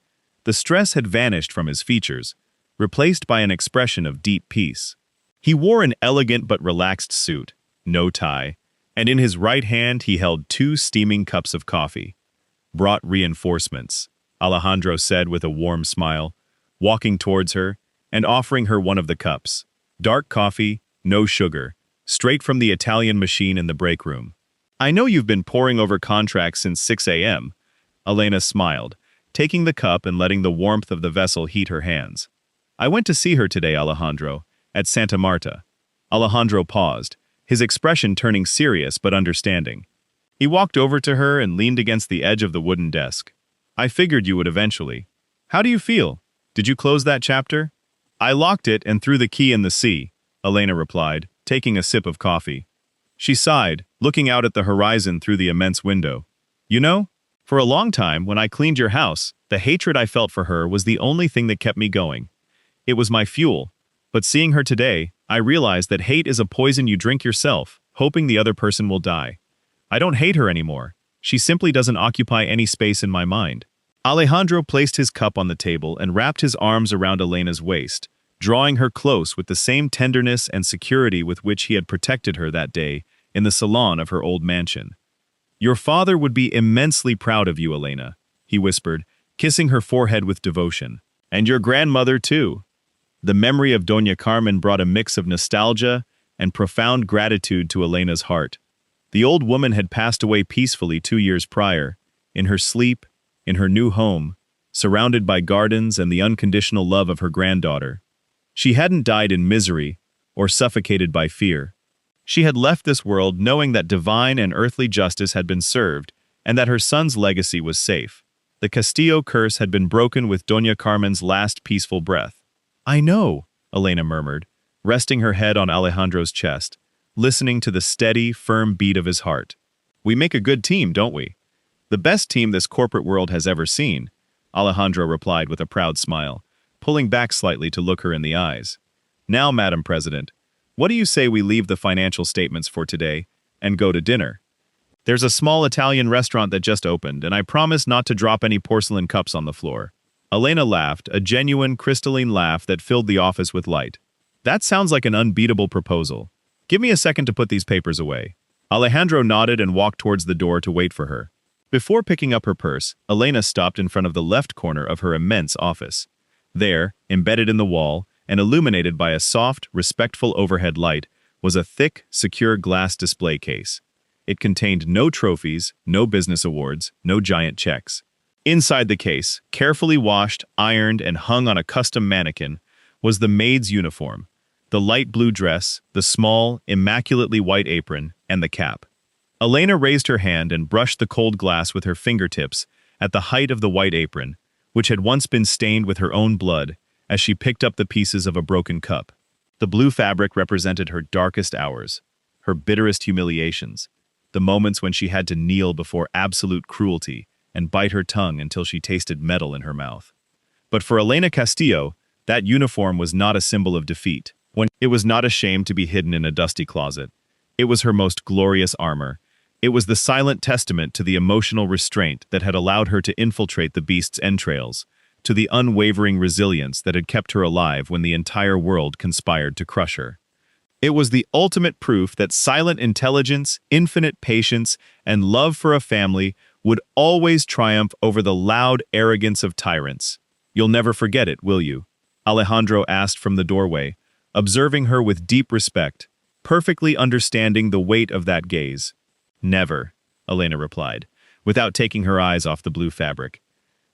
The stress had vanished from his features, replaced by an expression of deep peace. He wore an elegant but relaxed suit, no tie, and in his right hand he held 2 steaming cups of coffee. "Brought reinforcements," Alejandro said with a warm smile, walking towards her and offering her one of the cups. Dark coffee, no sugar, straight from the Italian machine in the break room. "I know you've been poring over contracts since 6 a.m., Elena smiled, taking the cup and letting the warmth of the vessel heat her hands. "I went to see her today, Alejandro, at Santa Marta." Alejandro paused, his expression turning serious but understanding. He walked over to her and leaned against the edge of the wooden desk. "I figured you would eventually. How do you feel? Did you close that chapter?" "I locked it and threw the key in the sea," Elena replied, taking a sip of coffee. She sighed, looking out at the horizon through the immense window. "You know, for a long time, when I cleaned your house, the hatred I felt for her was the only thing that kept me going. It was my fuel, but seeing her today, I realized that hate is a poison you drink yourself, hoping the other person will die. I don't hate her anymore. She simply doesn't occupy any space in my mind." Alejandro placed his cup on the table and wrapped his arms around Elena's waist, drawing her close with the same tenderness and security with which he had protected her that day in the salon of her old mansion. "Your father would be immensely proud of you, Elena," he whispered, kissing her forehead with devotion. "And your grandmother, too." The memory of Doña Carmen brought a mix of nostalgia and profound gratitude to Elena's heart. The old woman had passed away peacefully 2 years prior, in her sleep, in her new home, surrounded by gardens and the unconditional love of her granddaughter. She hadn't died in misery or suffocated by fear. She had left this world knowing that divine and earthly justice had been served and that her son's legacy was safe. The Castillo curse had been broken with Doña Carmen's last peaceful breath. "I know," Elena murmured, resting her head on Alejandro's chest, listening to the steady, firm beat of his heart. "We make a good team, don't we? The best team this corporate world has ever seen," Alejandro replied with a proud smile, pulling back slightly to look her in the eyes. "Now, Madam President, what do you say we leave the financial statements for today and go to dinner? There's a small Italian restaurant that just opened, and I promise not to drop any porcelain cups on the floor." Elena laughed, a genuine, crystalline laugh that filled the office with light. "That sounds like an unbeatable proposal. Give me a second to put these papers away." Alejandro nodded and walked towards the door to wait for her. Before picking up her purse, Elena stopped in front of the left corner of her immense office. There, embedded in the wall, and illuminated by a soft, respectful overhead light, was a thick, secure glass display case. It contained no trophies, no business awards, no giant checks. Inside the case, carefully washed, ironed, and hung on a custom mannequin, was the maid's uniform, the light blue dress, the small, immaculately white apron, and the cap. Elena raised her hand and brushed the cold glass with her fingertips at the height of the white apron, which had once been stained with her own blood, as she picked up the pieces of a broken cup. The blue fabric represented her darkest hours, her bitterest humiliations, the moments when she had to kneel before absolute cruelty and bite her tongue until she tasted metal in her mouth. But for Elena Castillo, that uniform was not a symbol of defeat. When it was not ashamed to be hidden in a dusty closet. It was her most glorious armor, It was the silent testament to the emotional restraint that had allowed her to infiltrate the beast's entrails, to the unwavering resilience that had kept her alive when the entire world conspired to crush her. It was the ultimate proof that silent intelligence, infinite patience, and love for a family would always triumph over the loud arrogance of tyrants. "You'll never forget it, will you?" Alejandro asked from the doorway, observing her with deep respect, perfectly understanding the weight of that gaze. "Never," Elena replied, without taking her eyes off the blue fabric.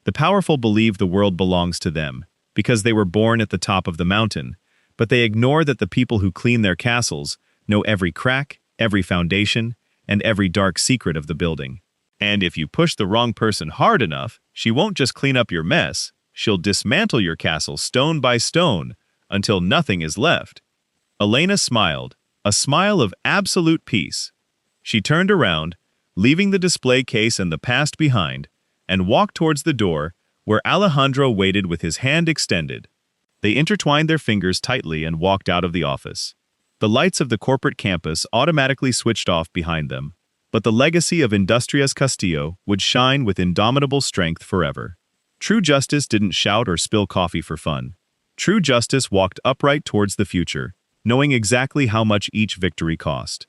The powerful believe the world belongs to them, because they were born at the top of the mountain, but they ignore that the people who clean their castles know every crack, every foundation, and every dark secret of the building. And if you push the wrong person hard enough, she won't just clean up your mess, she'll dismantle your castle stone by stone, until nothing is left. Elena smiled, a smile of absolute peace. She turned around, leaving the display case and the past behind, and walked towards the door, where Alejandro waited with his hand extended. They intertwined their fingers tightly and walked out of the office. The lights of the corporate campus automatically switched off behind them, but the legacy of Industrias Castillo would shine with indomitable strength forever. True justice didn't shout or spill coffee for fun. True justice walked upright towards the future, knowing exactly how much each victory cost.